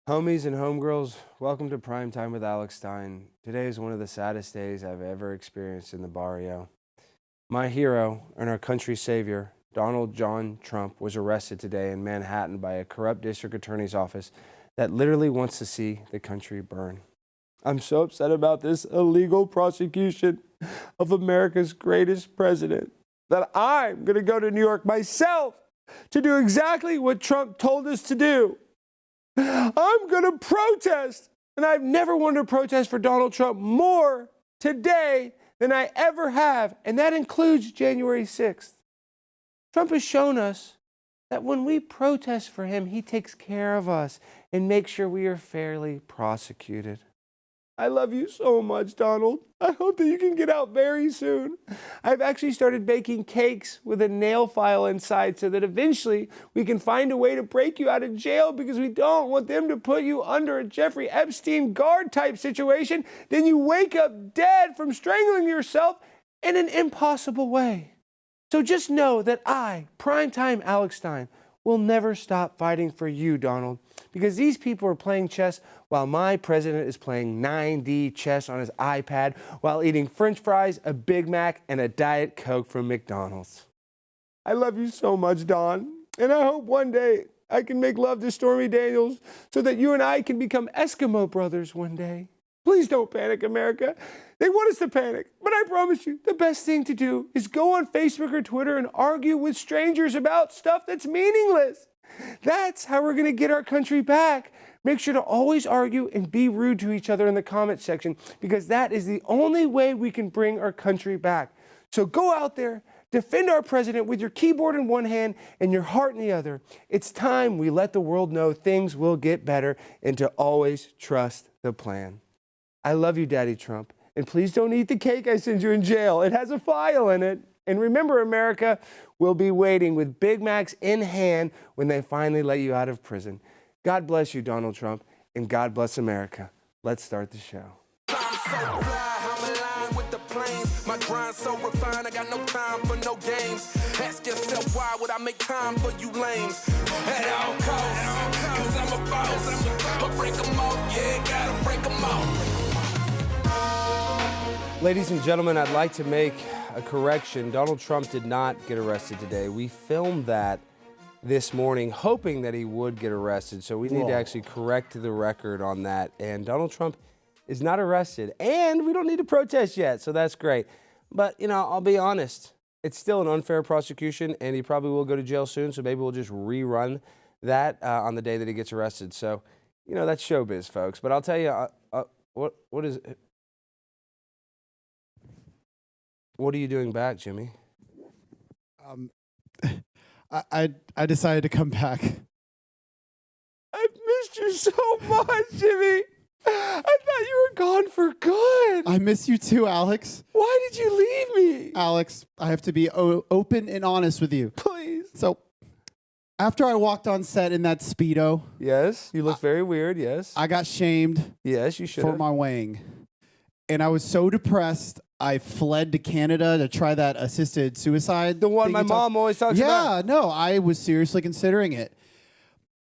Homies and homegirls, welcome to Prime Time with Alex Stein. Today is one of the saddest days I've ever experienced in the barrio. My hero and our country's savior, Donald John Trump, was arrested today in Manhattan by a corrupt district attorney's office that literally wants to see the country burn. I'm so upset about this illegal prosecution of America's greatest president that I'm going to go to New York myself to do exactly what Trump told us to do. I'm going to protest, and I've never wanted to protest for Donald Trump more today than I ever have, and that includes January 6th. Trump has shown us that when we protest for him, he takes care of us and makes sure we are fairly prosecuted. I love you so much, Donald. I hope that you can get out very soon. I've actually started baking cakes with a nail file inside so that eventually we can find a way to break you out of jail because we don't want them to put you under a Jeffrey Epstein guard type situation. Then you wake up dead from strangling yourself in an impossible way. So just know that I, primetime Alex Stein, will never stop fighting for you, Donald, because these people are playing chess while my president is playing 9D chess on his iPad while eating French fries, a Big Mac, and a Diet Coke from McDonald's. I love you so much, Don, and I hope one day I can make love to Stormy Daniels so that you and I can become Eskimo brothers one day. Please don't panic, America. They want us to panic, but I promise you, the best thing to do is go on Facebook or Twitter and argue with strangers about stuff that's meaningless. That's how we're going to get our country back. Make sure to always argue and be rude to each other in the comment section because that is the only way we can bring our country back. So go out there, defend our president with your keyboard in one hand and your heart in the other. It's time we let the world know things will get better and to always trust the plan. I love you, Daddy Trump. And please don't eat the cake I send you in jail. It has a file in it. And remember, America, we'll be waiting with Big Macs in hand when they finally let you out of prison. God bless you, Donald Trump, and God bless America. Let's start the show. My grind so refined, I got no time for no games. Ask yourself, why would I make time for you lames? At all costs, cause I'm a boss. I'll break them all, yeah, gotta break them all. Ladies and gentlemen, I'd like to make a correction. Donald Trump did not get arrested today. We filmed that this morning, hoping that he would get arrested. So we need to actually correct the record on that. And Donald Trump is not arrested. And we don't need to protest yet, so that's great. But, you know, I'll be honest. It's still an unfair prosecution, and he probably will go to jail soon. So maybe we'll just rerun that on the day that he gets arrested. So, you know, that's showbiz, folks. But I'll tell you, what is it? What are you doing back, Jimmy? I decided to come back. I've missed you so much, Jimmy. I thought you were gone for good. I miss you too, Alex. Why did you leave me? Alex, I have to be open and honest with you. Please. So, after I walked on set in that Speedo. Yes, you look very weird, yes. I got shamed. Yes, you should. For my weighing. And I was so depressed, I fled to Canada to try that assisted suicide. The one my mom always talks about. Yeah, no, I was seriously considering it.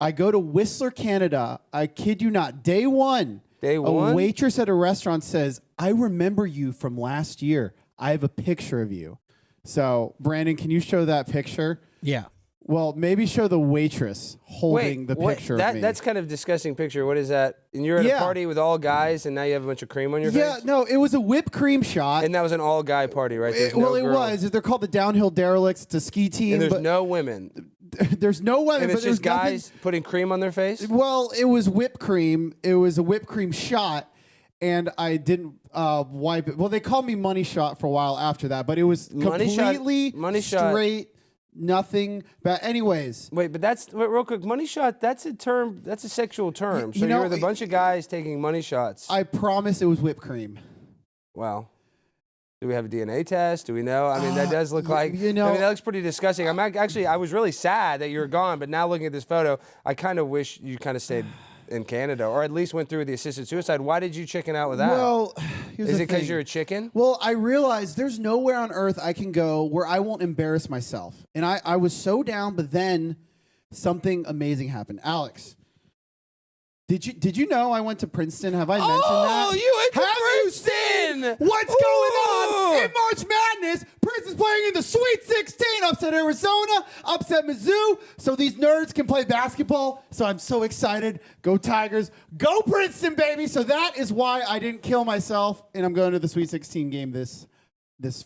I go to Whistler, Canada. I kid you not. Day one. A Waitress at a restaurant says, I remember you from last year. I have a picture of you. So, Brandon, can you show that picture? Yeah. Well, maybe show the waitress holding the picture of me. That's kind of a disgusting picture. What is that? And you're at a party with all guys, and now you have a bunch of cream on your face? Yeah, no, it was a whipped cream shot. And that was an all-guy party, right? It was. They're called the Downhill Derelicts. It's a ski team. And there's no women. There's no women. And it's but just guys putting cream on their face? Well, it was whipped cream. It was a whipped cream shot. And straight. Wipe it. Well, they called me Money Shot for a while after that, but it was completely straight. Nothing. But anyways. Wait, but real quick, money shot, that's a term, that's a sexual term. So you're with a bunch of guys taking money shots. I promise it was whipped cream. Wow. Do we have a DNA test? Do we know? I mean, that does look like, you know, I mean, that looks pretty disgusting. I was really sad that you were gone, but now looking at this photo, I kind of wish you kind of stayed in Canada, or at least went through the assisted suicide. Why did you chicken out with that? Well, is it because you're a chicken? Well, I realized there's nowhere on earth I can go where I won't embarrass myself. And I was so down, but then something amazing happened. Alex, Did you know I went to Princeton? Have I mentioned that? Oh, you went to Princeton! What's going on in March Madness? Princeton's playing in the Sweet 16, upset Arizona, upset Mizzou, so these nerds can play basketball. So I'm so excited. Go Tigers. Go Princeton, baby. So that is why I didn't kill myself, and I'm going to the Sweet 16 game this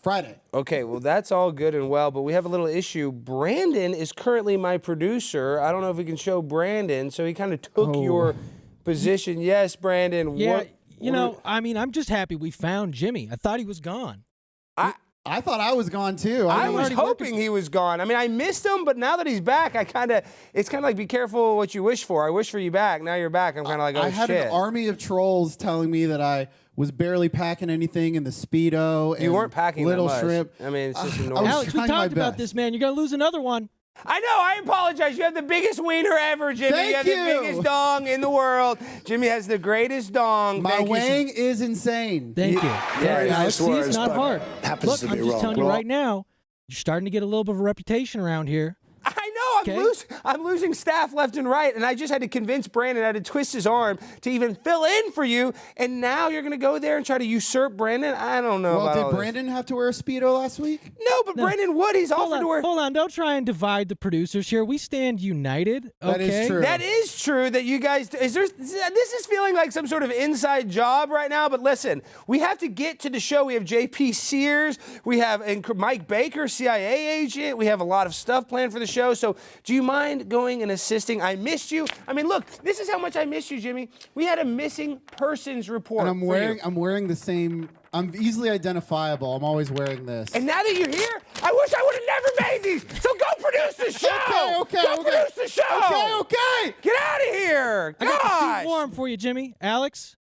Friday. Okay, well, that's all good and well, but we have a little issue. Brandon is currently my producer. I don't know if we can show Brandon, so he kind of took your position. Yes, Brandon. Yeah, I'm just happy we found Jimmy. I thought he was gone. I thought I was gone too. I was hoping he was gone. I mean, I missed him, but now that he's back, it's kind of like be careful what you wish for. I wish for you back. Now you're back. I'm kind of like, oh, I had shit. an army of trolls telling me that I was barely packing anything in the Speedo. You weren't packing Little that much. Shrimp. I mean, it's just normal. Alex, we talked about this, man. You're going to lose another one. I know. I apologize. You have the biggest wiener ever, Jimmy. Thank you have you. the biggest dong in the world. Jimmy has the greatest dong. My wang is insane. Thank you. Yeah, Alex, see, it's not hard. Happens Look, to be I'm just wrong. telling you right now, you're starting to get a little bit of a reputation around here. I know. I'm losing staff left and right, and I just had to convince Brandon. I had to twist his arm to even fill in for you, and now you're going to go there and try to usurp Brandon? I don't know about all Did Brandon have to wear a Speedo last week? No, but Brandon would. He's offered to wear... Hold on. Don't try and divide the producers here. We stand united, okay? That is true. That is true that you guys... This is feeling like some sort of inside job right now, but listen, we have to get to the show. We have JP Sears. We have Mike Baker, CIA agent. We have a lot of stuff planned for the show, so do you mind going and assisting? I missed you. I mean, look, this is how much I miss you, Jimmy. We had a missing persons report. And I'm wearing the same. I'm easily identifiable. I'm always wearing this. And now that you're here, I wish I would have never made these. So go produce the show. Okay. Produce the show. Okay. Get out of here. I got the seat warm for you, Jimmy. Alex,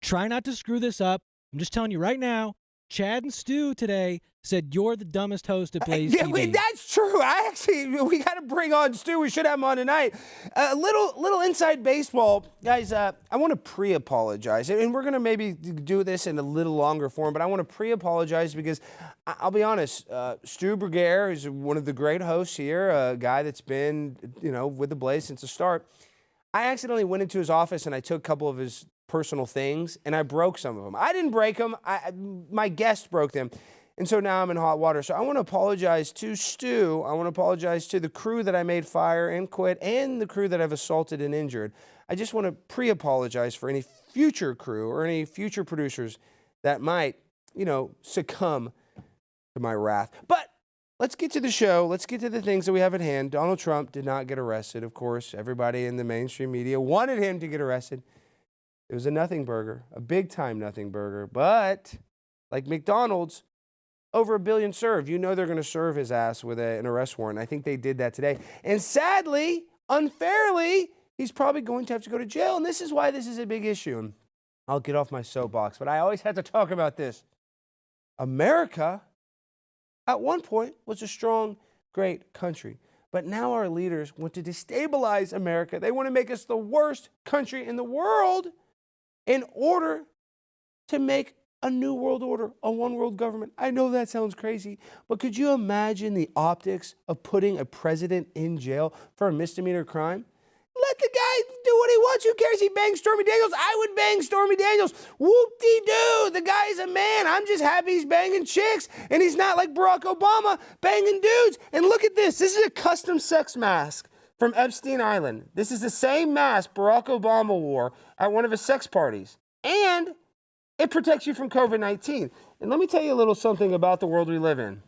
try not to screw this up. I'm just telling you right now, Chad and Stu today said you're the dumbest host at Blaze TV. That's true. We got to bring on Stu. We should have him on tonight. Little inside baseball. Guys, I want to pre-apologize. And we're going to maybe do this in a little longer form, but I want to pre-apologize because I'll be honest, Stu Berger is one of the great hosts here, a guy that's been, with the Blaze since the start. I accidentally went into his office and I took a couple of his personal things and I broke some of them. I didn't break them. My guest broke them. And so now I'm in hot water. So I want to apologize to Stu. I want to apologize to the crew that I made fire and quit and the crew that I've assaulted and injured. I just want to pre-apologize for any future crew or any future producers that might, succumb to my wrath. But let's get to the show. Let's get to the things that we have at hand. Donald Trump did not get arrested. Of course, everybody in the mainstream media wanted him to get arrested. It was a nothing burger, a big-time nothing burger. But like McDonald's, over 1 billion served. They're going to serve his ass with an arrest warrant. I think they did that today. And sadly, unfairly, he's probably going to have to go to jail. And this is why this is a big issue. And I'll get off my soapbox, but I always have to talk about this. America, at one point, was a strong, great country. But now our leaders want to destabilize America. They want to make us the worst country in the world in order to make a new world order, a one world government. I know that sounds crazy, but could you imagine the optics of putting a president in jail for a misdemeanor crime? Let the guy do what he wants. Who cares? He banged Stormy Daniels. I would bang Stormy Daniels. Whoop-de-doo. The guy's a man. I'm just happy he's banging chicks, and he's not like Barack Obama banging dudes. And look at this. This is a custom sex mask from Epstein Island. This is the same mask Barack Obama wore at one of his sex parties. And it protects you from COVID-19. And let me tell you a little something about the world we live in.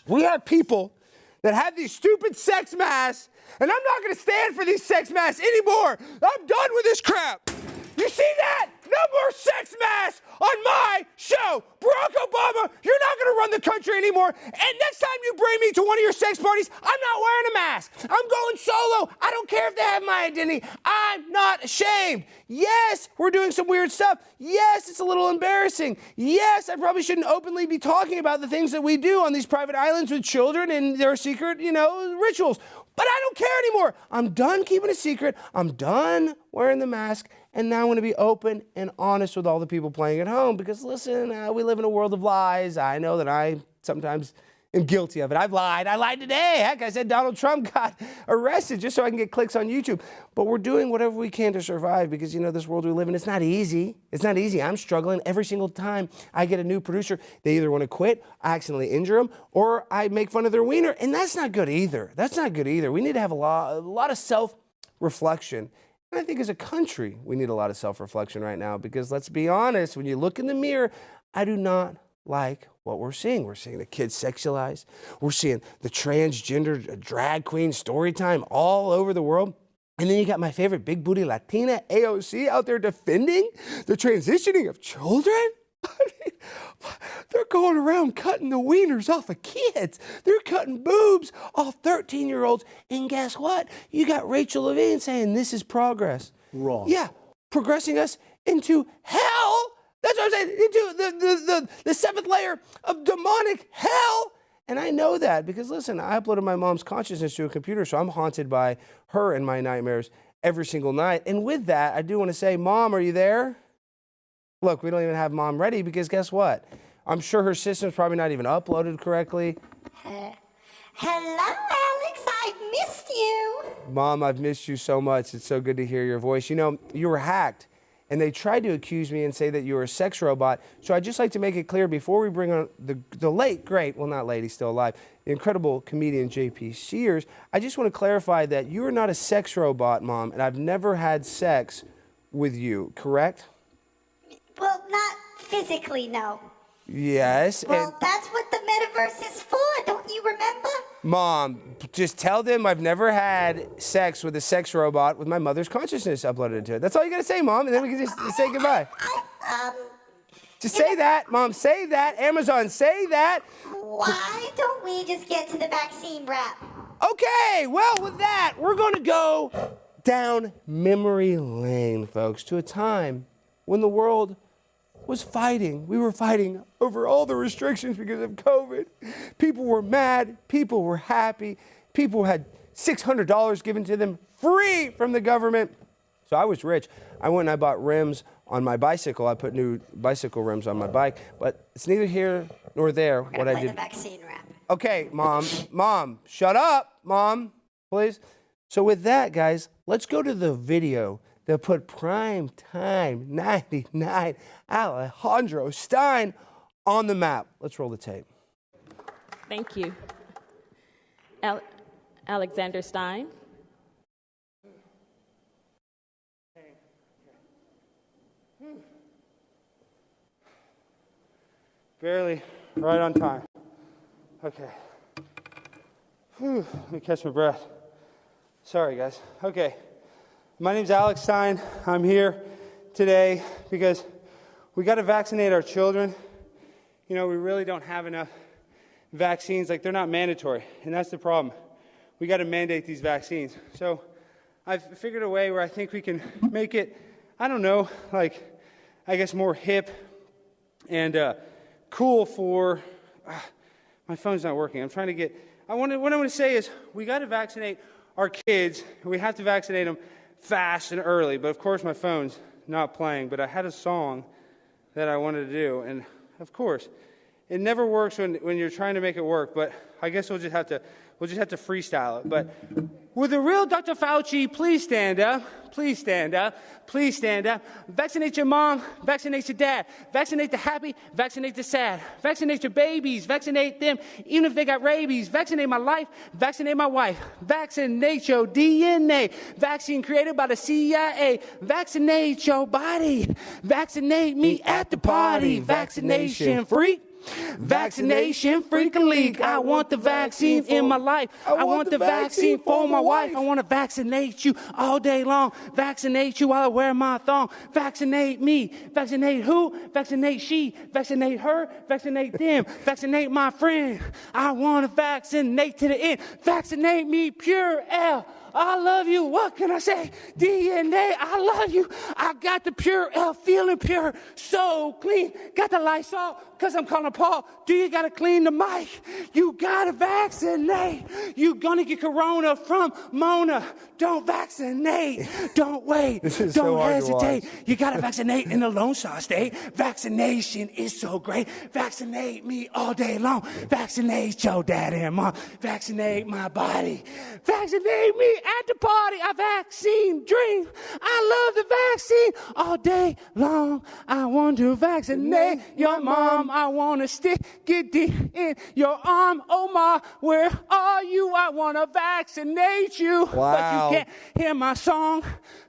We have people that have these stupid sex masks, and I'm not going to stand for these sex masks anymore. I'm done with this crap. You see that? No more sex masks on my show. Barack Obama, you're not going to run the country anymore. And next time you bring me to one of your sex parties, I'm not wearing a mask. I'm going solo. I don't care if they have my identity. I'm not ashamed. Yes, we're doing some weird stuff. Yes, it's a little embarrassing. Yes, I probably shouldn't openly be talking about the things that we do on these private islands with children and their secret, rituals. But I don't care anymore. I'm done keeping it secret. I'm done wearing the mask. And now I want to be open and honest with all the people playing at home because, listen, we live in a world of lies. I know that I sometimes am guilty of it. I've lied. I lied today. Heck, I said Donald Trump got arrested just so I can get clicks on YouTube. But we're doing whatever we can to survive because, you know, this world we live in, it's not easy. It's not easy. I'm struggling every single time I get a new producer. They either want to quit, I accidentally injure them, or I make fun of their wiener. And that's not good either. That's not good either. We need to have a lot of self-reflection. And I think as a country, we need a lot of self-reflection right now because let's be honest, when you look in the mirror, I do not like what we're seeing. We're seeing the kids sexualized. We're seeing the transgender drag queen story time all over the world. And then you got my favorite big booty Latina, AOC, out there defending the transitioning of children. I mean, they're going around cutting the wieners off of kids. They're cutting boobs off 13-year-olds. And guess what? You got Rachel Levine saying this is progress. Wrong. Yeah, progressing us into hell. That's what I'm saying, into the seventh layer of demonic hell. And I know that because, listen, I uploaded my mom's consciousness to a computer, so I'm haunted by her and my nightmares every single night. And with that, I do want to say, Mom, are you there? Look, we don't even have Mom ready because guess what? I'm sure her system's probably not even uploaded correctly. Hello, Alex. I've missed you. Mom, I've missed you so much. It's so good to hear your voice. You know, you were hacked. And they tried to accuse me and say that you were a sex robot. So I'd just like to make it clear before we bring on the late, great, well, not late, he's still alive, the incredible comedian JP Sears, I just want to clarify that you are not a sex robot, Mom, and I've never had sex with you, correct? Well, not physically, no. Yes. Well, that's what the metaverse is for, don't you remember? Mom, just tell them I've never had sex with a sex robot with my mother's consciousness uploaded into it. That's all you gotta say, Mom, and then we can just say goodbye. Just say that, Mom, say that. Amazon, say that. Why don't we just get to the vaccine wrap? Okay, well, with that, we're gonna go down memory lane, folks, to a time when the world was fighting. We were fighting over all the restrictions because of COVID. People were mad. People were happy. People had $600 given to them free from the government. So I was rich. I went and I bought rims on my bicycle. I put new bicycle rims on my bike. But it's neither here nor there what I did. The vaccine wrap. Okay, Mom, shut up, Mom, please. So with that, guys, let's go to the video that put prime time 99 Alex Stein on the map. Let's roll the tape. Thank you. Alexander Stein. Barely right on time. Okay. Let me catch my breath. Sorry, guys. Okay. My name's Alex Stein. I'm here today because we got to vaccinate our children. You know, we really don't have enough vaccines. Like, they're not mandatory, and that's the problem. We got to mandate these vaccines. So I've figured a way where I think we can make it, I don't know, like, I guess more hip and cool for, my phone's not working. I'm trying to get, what I want to say is we got to vaccinate our kids. We have to vaccinate them fast and early, but of course my phone's not playing. But I had a song that I wanted to do, and of course it never works when you're trying to make it work, but I guess we'll just have to freestyle it. But will the real Dr. Fauci please stand up? Please stand up. Please stand up. Vaccinate your mom. Vaccinate your dad. Vaccinate the happy. Vaccinate the sad. Vaccinate your babies. Vaccinate them, even if they got rabies. Vaccinate my life. Vaccinate my wife. Vaccinate your DNA. Vaccine created by the CIA. Vaccinate your body. Vaccinate me at the party. Vaccination freak. Vaccination freaking league. I want the vaccine in my life. I want the vaccine for my wife. I want to vaccinate you all day long. Vaccinate you while I wear my thong. Vaccinate me. Vaccinate who? Vaccinate she. Vaccinate her. Vaccinate them. Vaccinate my friend. I want to vaccinate to the end. Vaccinate me, pure L. I love you. What can I say? DNA, I love you. I got the pure L, feeling pure, so clean. Got the Lysol, because I'm calling Paul. Do you got to clean the mic? You got to vaccinate. You going to get corona from Mona. Don't vaccinate. Don't wait. Don't hesitate. You got to vaccinate in the Lone Star State. Vaccination is so great. Vaccinate me all day long. Vaccinate your daddy and mom. Vaccinate my body. Vaccinate me at the party. A vaccine dream. I love the vaccine all day long. I want to vaccinate your mom. I want to stick it deep in your arm. Oh my, where are you? I want to vaccinate you. Wow. But you can't hear my song.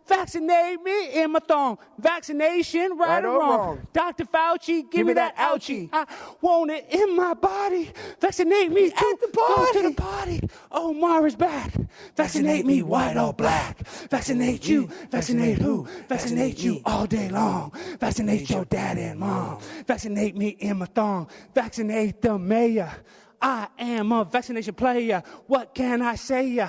Vaccinate me in my thong. Vaccination, right or wrong. Dr. Fauci, give me that ouchie. I want it in my body. Vaccinate me at the party. Go to the party. Omar is back. Vaccinate me, white or black. Vaccinate you. Vaccinate who? Vaccinate you all day long. Vaccinate your dad and mom. Vaccinate me in my thong. Vaccinate the mayor. I am a vaccination player. What can I say?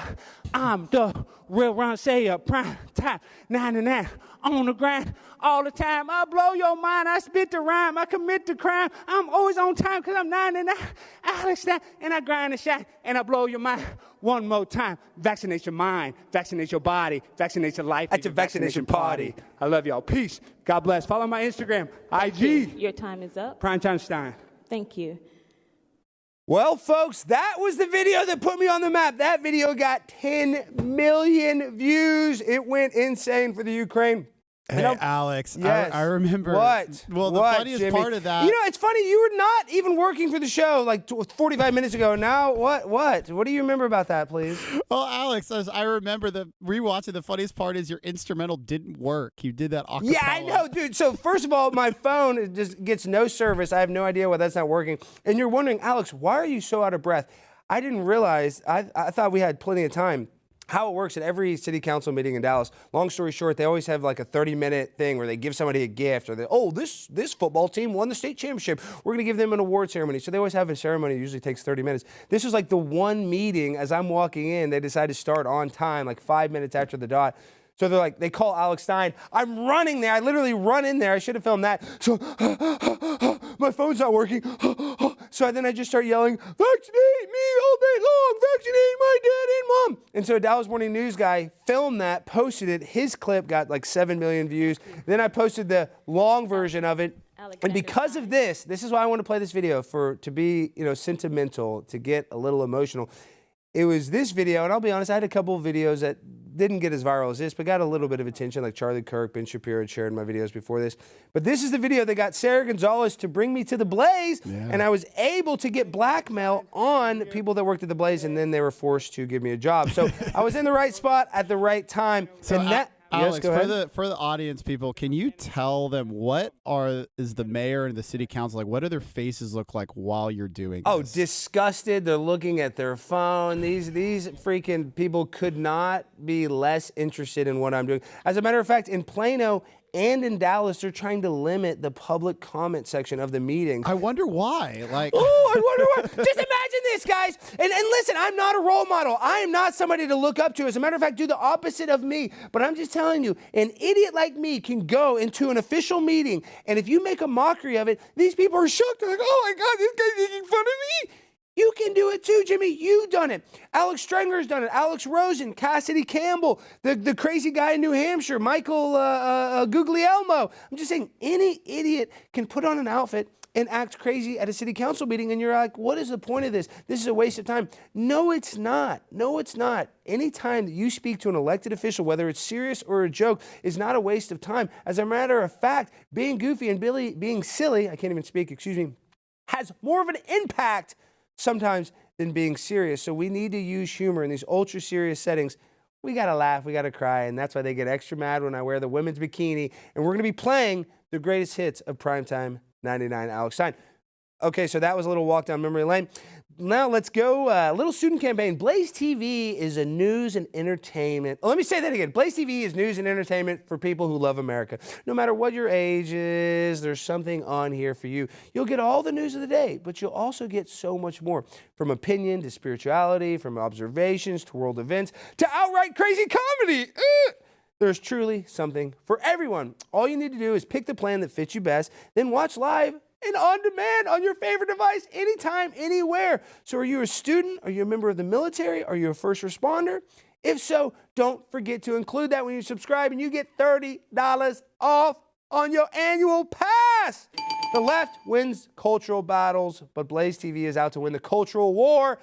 I'm the real Ron Sayer. Prime time, 99 on the grind all the time. I blow your mind. I spit the rhyme. I commit the crime. I'm always on time because I'm 99. Alex Stein, and I grind and shine and I blow your mind. One more time. Vaccinate your mind. Vaccinate your body. Vaccinate your life. At your vaccination party. I love y'all. Peace. God bless. Follow my Instagram. IG. Your time is up. Primetime Stein. Thank you. Well, folks, that was the video that put me on the map. That video got 10 million views. It went insane for the Ukraine. Hey, Alex, yes. I remember. What? Well, the What, funniest Jimmy? part of that. You know, it's funny. You were not even working for the show like 45 minutes ago. Now, what? What do you remember about that, please? Well, Alex, I remember rewatching. The funniest part is your instrumental didn't work. You did that acapella. Yeah, I know, dude. So first of all, my phone just gets no service. I have no idea why that's not working. And you're wondering, Alex, why are you so out of breath? I didn't realize. I thought we had plenty of time. How it works at every city council meeting in Dallas, long story short, they always have like a 30-minute thing where they give somebody a gift, or this football team won the state championship. We're going to give them an award ceremony. So they always have a ceremony. It usually takes 30 minutes. This was like the one meeting as I'm walking in, they decided to start on time, like 5 minutes after the dot. So they're like, they call Alex Stein. I'm running there. I literally run in there. I should have filmed that. So my phone's not working. So then I just start yelling, vaccinate me all day long. Vaccinate my dad and mom. And so a Dallas Morning News guy filmed that, posted it. His clip got like 7 million views. Then I posted the long version of it. And because of this is why I want to play this video, to be, sentimental, to get a little emotional. It was this video, and I'll be honest, I had a couple of videos that didn't get as viral as this, but got a little bit of attention, like Charlie Kirk, Ben Shapiro had shared my videos before this. But this is the video that got Sarah Gonzalez to bring me to the Blaze, and I was able to get blackmail on people that worked at the Blaze, and then they were forced to give me a job. So I was in the right spot at the right time. So and that, Alex, yes, go ahead. for the audience people, can you tell them is the mayor and the city council like? What do their faces look like while you're doing Oh, this? disgusted. They're looking at their phone. These freaking people could not be less interested in what I'm doing. As a matter of fact, in Plano and in Dallas, they're trying to limit the public comment section of the meetings. I wonder why. Like, oh, I wonder why. Just imagine this, guys. And listen, I'm not a role model. I am not somebody to look up to. As a matter of fact, do the opposite of me. But I'm just telling you, an idiot like me can go into an official meeting, and if you make a mockery of it, these people are shocked. They're like, oh my God, this guy's making fun of me. You can do it too, Jimmy. You've done it. Alex Strenger's done it. Alex Rosen, Cassidy Campbell, the crazy guy in New Hampshire, Michael Guglielmo. I'm just saying, any idiot can put on an outfit and act crazy at a city council meeting, and you're like, what is the point of this? This is a waste of time. No, it's not. No, it's not. Any time that you speak to an elected official, whether it's serious or a joke, is not a waste of time. As a matter of fact, being goofy and being silly, I can't even speak, excuse me, has more of an impact sometimes than being serious. So we need to use humor in these ultra serious settings. We got to laugh, we got to cry, and that's why they get extra mad when I wear the women's bikini. And we're going to be playing the greatest hits of Primetime 99. Alex Stein. Okay, so that was a little walk down memory lane. Now let's go. A little student campaign. Blaze TV is a news and entertainment. Let me say that again. Blaze TV is news and entertainment for people who love America. No matter what your age is, there's something on here for you. You'll get all the news of the day, but you'll also get so much more. From opinion to spirituality, from observations to world events, to outright crazy comedy. There's truly something for everyone. All you need to do is pick the plan that fits you best, then watch live and on demand on your favorite device, anytime, anywhere. So are you a student? Are you a member of the military? Are you a first responder? If so, don't forget to include that when you subscribe, and you get $30 off on your annual pass. The left wins cultural battles, but Blaze TV is out to win the cultural war.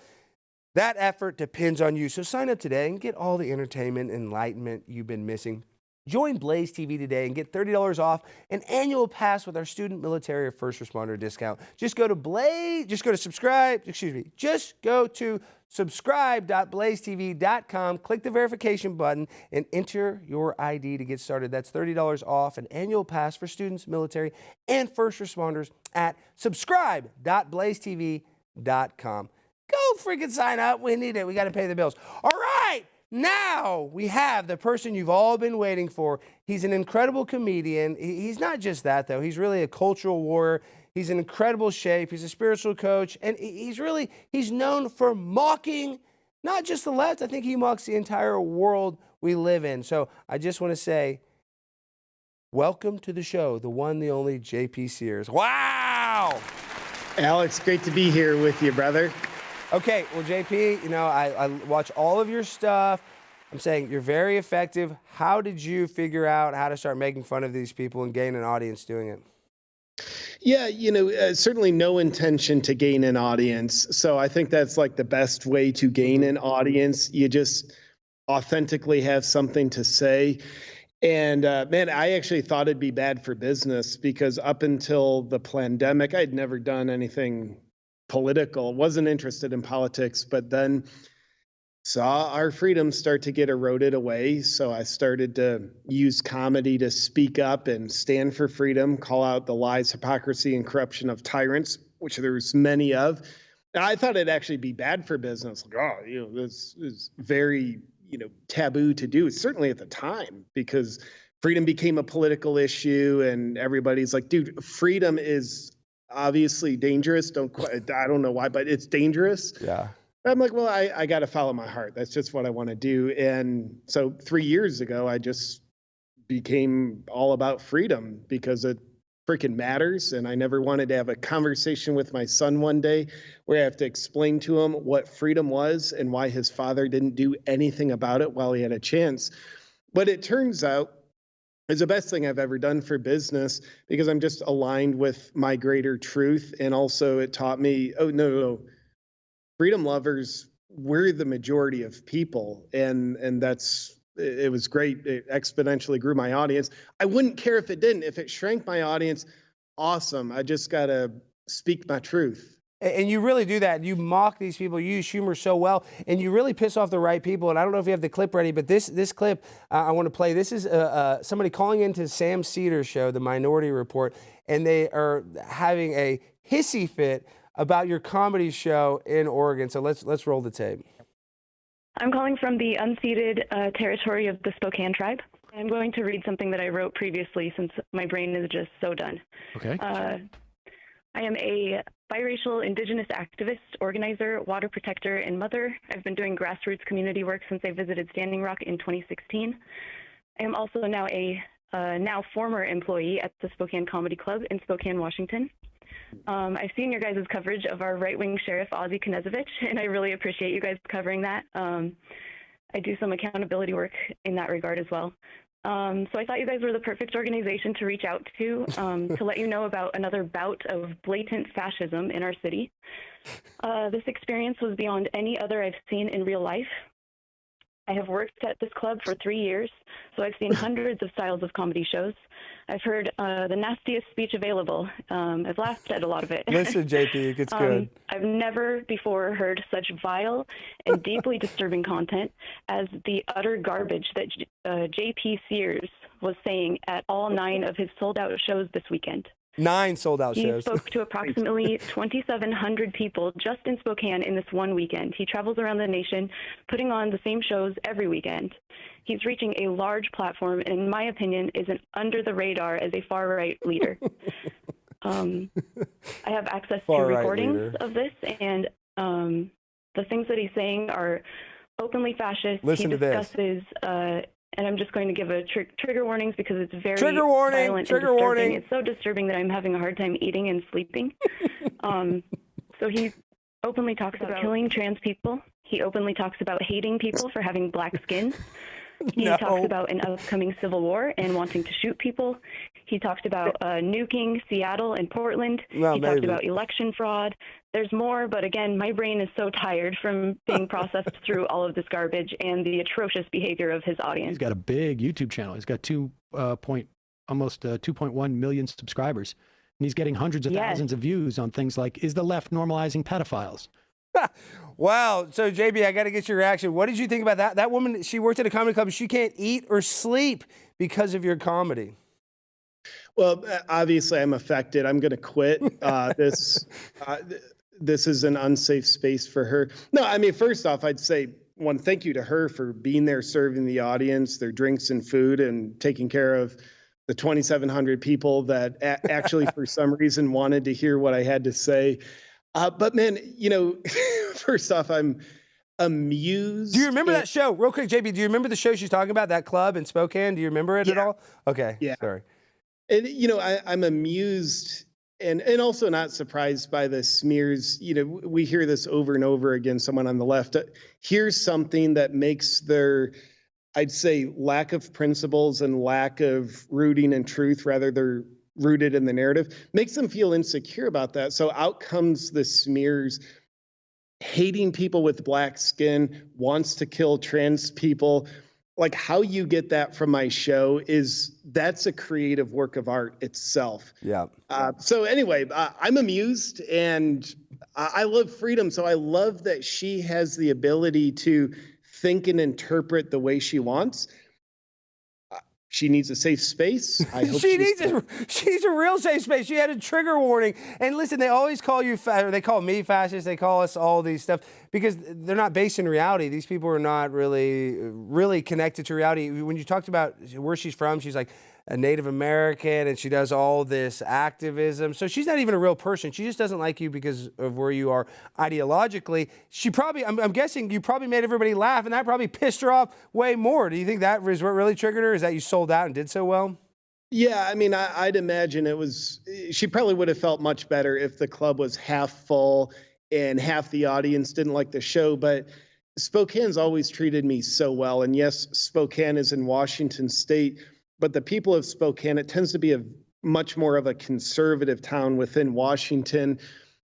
That effort depends on you. So sign up today and get all the entertainment and enlightenment you've been missing. Join Blaze TV today and get $30 off an annual pass with our student, military, or first responder discount. Just go to subscribe.blazetv.com, click the verification button, and enter your ID to get started. That's $30 off an annual pass for students, military, and first responders at subscribe.blazetv.com. Go freaking sign up. We need it. We got to pay the bills. All right. Now we have the person you've all been waiting for. He's an incredible comedian. He's not just that, though. He's really a cultural warrior. He's in incredible shape. He's a spiritual coach. And he's known for mocking not just the left. I think he mocks the entire world we live in. So I just want to say, welcome to the show, the one, the only JP Sears. Wow! Alex, great to be here with you, brother. Okay, well, JP, I watch all of your stuff. I'm saying you're very effective. How did you figure out how to start making fun of these people and gain an audience doing it? Yeah, certainly no intention to gain an audience. So I think that's like the best way to gain an audience. You just authentically have something to say. And man, I actually thought it'd be bad for business because up until the pandemic, I'd never done anything political, wasn't interested in politics, but then saw our freedoms start to get eroded away. So I started to use comedy to speak up and stand for freedom, call out the lies, hypocrisy, and corruption of tyrants, which there's many of. And I thought it'd actually be bad for business. Like, this is very, taboo to do, certainly at the time, because freedom became a political issue and everybody's like, dude, freedom is obviously dangerous. I don't know why, but it's dangerous. Yeah. I'm like, well, I got to follow my heart. That's just what I want to do. And so 3 years ago, I just became all about freedom because it freaking matters. And I never wanted to have a conversation with my son one day where I have to explain to him what freedom was and why his father didn't do anything about it while he had a chance. But it turns out it's the best thing I've ever done for business because I'm just aligned with my greater truth. And also it taught me, no. Freedom lovers, we're the majority of people. And it was great. It exponentially grew my audience. I wouldn't care if it didn't. If it shrank my audience, awesome. I just got to speak my truth. And you really do that. You mock these people. You use humor so well, and you really piss off the right people. And I don't know if you have the clip ready, but this clip I want to play. This is somebody calling into Sam Cedar's show, The Minority Report, and they are having a hissy fit about your comedy show in Oregon. So let's roll the tape. I'm calling from the unceded territory of the Spokane tribe. I'm going to read something that I wrote previously since my brain is just so done. Okay. I am a biracial indigenous activist, organizer, water protector, and mother. I've been doing grassroots community work since I visited Standing Rock in 2016. I am also now a former employee at the Spokane Comedy Club in Spokane, Washington. I've seen your guys' coverage of our right-wing sheriff, Ozzie Knezovich, and I really appreciate you guys covering that. I do some accountability work in that regard as well. So I thought you guys were the perfect organization to reach out to let you know about another bout of blatant fascism in our city. This experience was beyond any other I've seen in real life. I have worked at this club for 3 years, so I've seen hundreds of styles of comedy shows. I've heard the nastiest speech available. I've laughed at a lot of it. Listen, JP, it gets good. I've never before heard such vile and deeply disturbing content as the utter garbage that JP Sears was saying at all 9 of his sold-out shows this weekend. 9 sold-out He shows. spoke to approximately 2,700 people just in Spokane in this one weekend. He travels around the nation, putting on the same shows every weekend. He's reaching a large platform, and in my opinion, is an under the radar as a far-right leader. I have access to recordings of this, and the things that he's saying are openly fascist. Listen he discusses, and I'm just going to give a trigger warnings because it's very violent and disturbing. It's so disturbing that I'm having a hard time eating and sleeping. So he openly talks about killing trans people. He openly talks about hating people for having black skin. He talks about an upcoming civil war and wanting to shoot people. He talked about nuking Seattle and Portland. Talked about election fraud. There's more, but again, my brain is so tired from being processed through all of this garbage and the atrocious behavior of his audience. He's got a big YouTube channel. He's got almost 2.1 million subscribers, and he's getting hundreds of thousands of views on things like, is the left normalizing pedophiles? Wow. So, JB, I got to get your reaction. What did you think about that? That woman, she worked at a comedy club. She can't eat or sleep because of your comedy. Well, obviously, I'm affected. I'm going to quit. This is an unsafe space for her. No, I mean, first off, I'd say thank you to her for being there, serving the audience, their drinks and food, and taking care of the 2,700 people that actually, for some reason, wanted to hear what I had to say. But man, first off, I'm amused. Do you remember that show? Real quick, JB, do you remember the show she's talking about, that club in Spokane? Do you remember it at all? Okay. Yeah. Sorry. And, I'm amused and also not surprised by the smears. We hear this over and over again, someone on the left. Here's something that makes their, I'd say, lack of principles and lack of rooting in truth, rather they're rooted in the narrative, makes them feel insecure about that. So out comes the smears, hating people with black skin, wants to kill trans people. Like, how you get that from my show that's a creative work of art itself. Yeah. So anyway, I'm amused, and I love freedom. So I love that she has the ability to think and interpret the way she wants. She needs a safe space. I hope she's a real safe space. She had a trigger warning. And listen, they always call you, or they call me fascist. They call us all these stuff because they're not based in reality. These people are not really connected to reality. When you talked about where she's from, she's like a Native American, and she does all this activism. So she's not even a real person. She just doesn't like you because of where you are ideologically. She probably, I'm guessing you probably made everybody laugh, and that probably pissed her off way more. Do you think that was what really triggered her? Is that you sold out and did so well? Yeah, I mean, I'd imagine she probably would have felt much better if the club was half full and half the audience didn't like the show. But Spokane's always treated me so well. And yes, Spokane is in Washington State, but the people of Spokane, it tends to be a much more of a conservative town within Washington.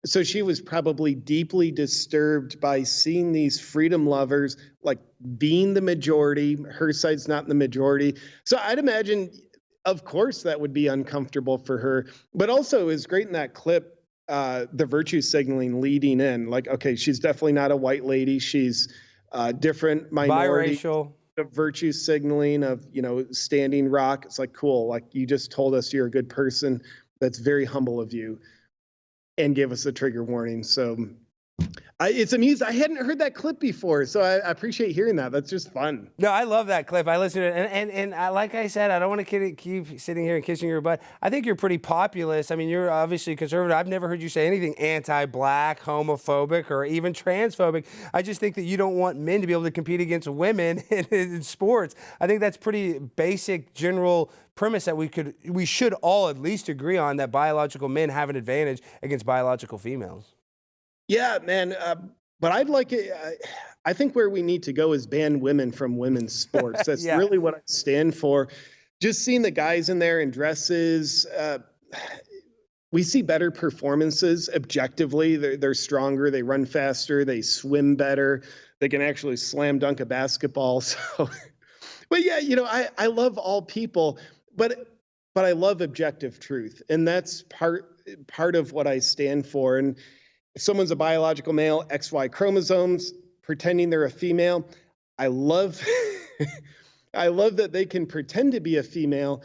So she was probably deeply disturbed by seeing these freedom lovers like being the majority. Her side's not in the majority. So I'd imagine, of course, that would be uncomfortable for her. But also, it was great in that clip, the virtue signaling leading in. Like, okay, she's definitely not a white lady. She's different minority. Biracial. The virtue signaling of, standing rock. It's like, cool. Like, you just told us you're a good person. That's very humble of you. And give us a trigger warning. So it's amusing. I hadn't heard that clip before, so I appreciate hearing that. That's just fun. No, I love that clip. I listened to it, and like I said, I don't want to keep sitting here and kissing your butt. I think you're pretty populist. I mean, you're obviously conservative. I've never heard you say anything anti-black, homophobic, or even transphobic. I just think that you don't want men to be able to compete against women in sports. I think that's pretty basic, general premise that we should all at least agree on, that biological men have an advantage against biological females. Yeah, man. But I'd like it. I think where we need to go is ban women from women's sports. That's really what I stand for. Just seeing the guys in there in dresses, we see better performances objectively. They're stronger. They run faster. They swim better. They can actually slam dunk a basketball. So, but yeah, I love all people, but I love objective truth, and that's part of what I stand for. And if someone's a biological male, XY chromosomes, pretending they're a female, I love that they can pretend to be a female,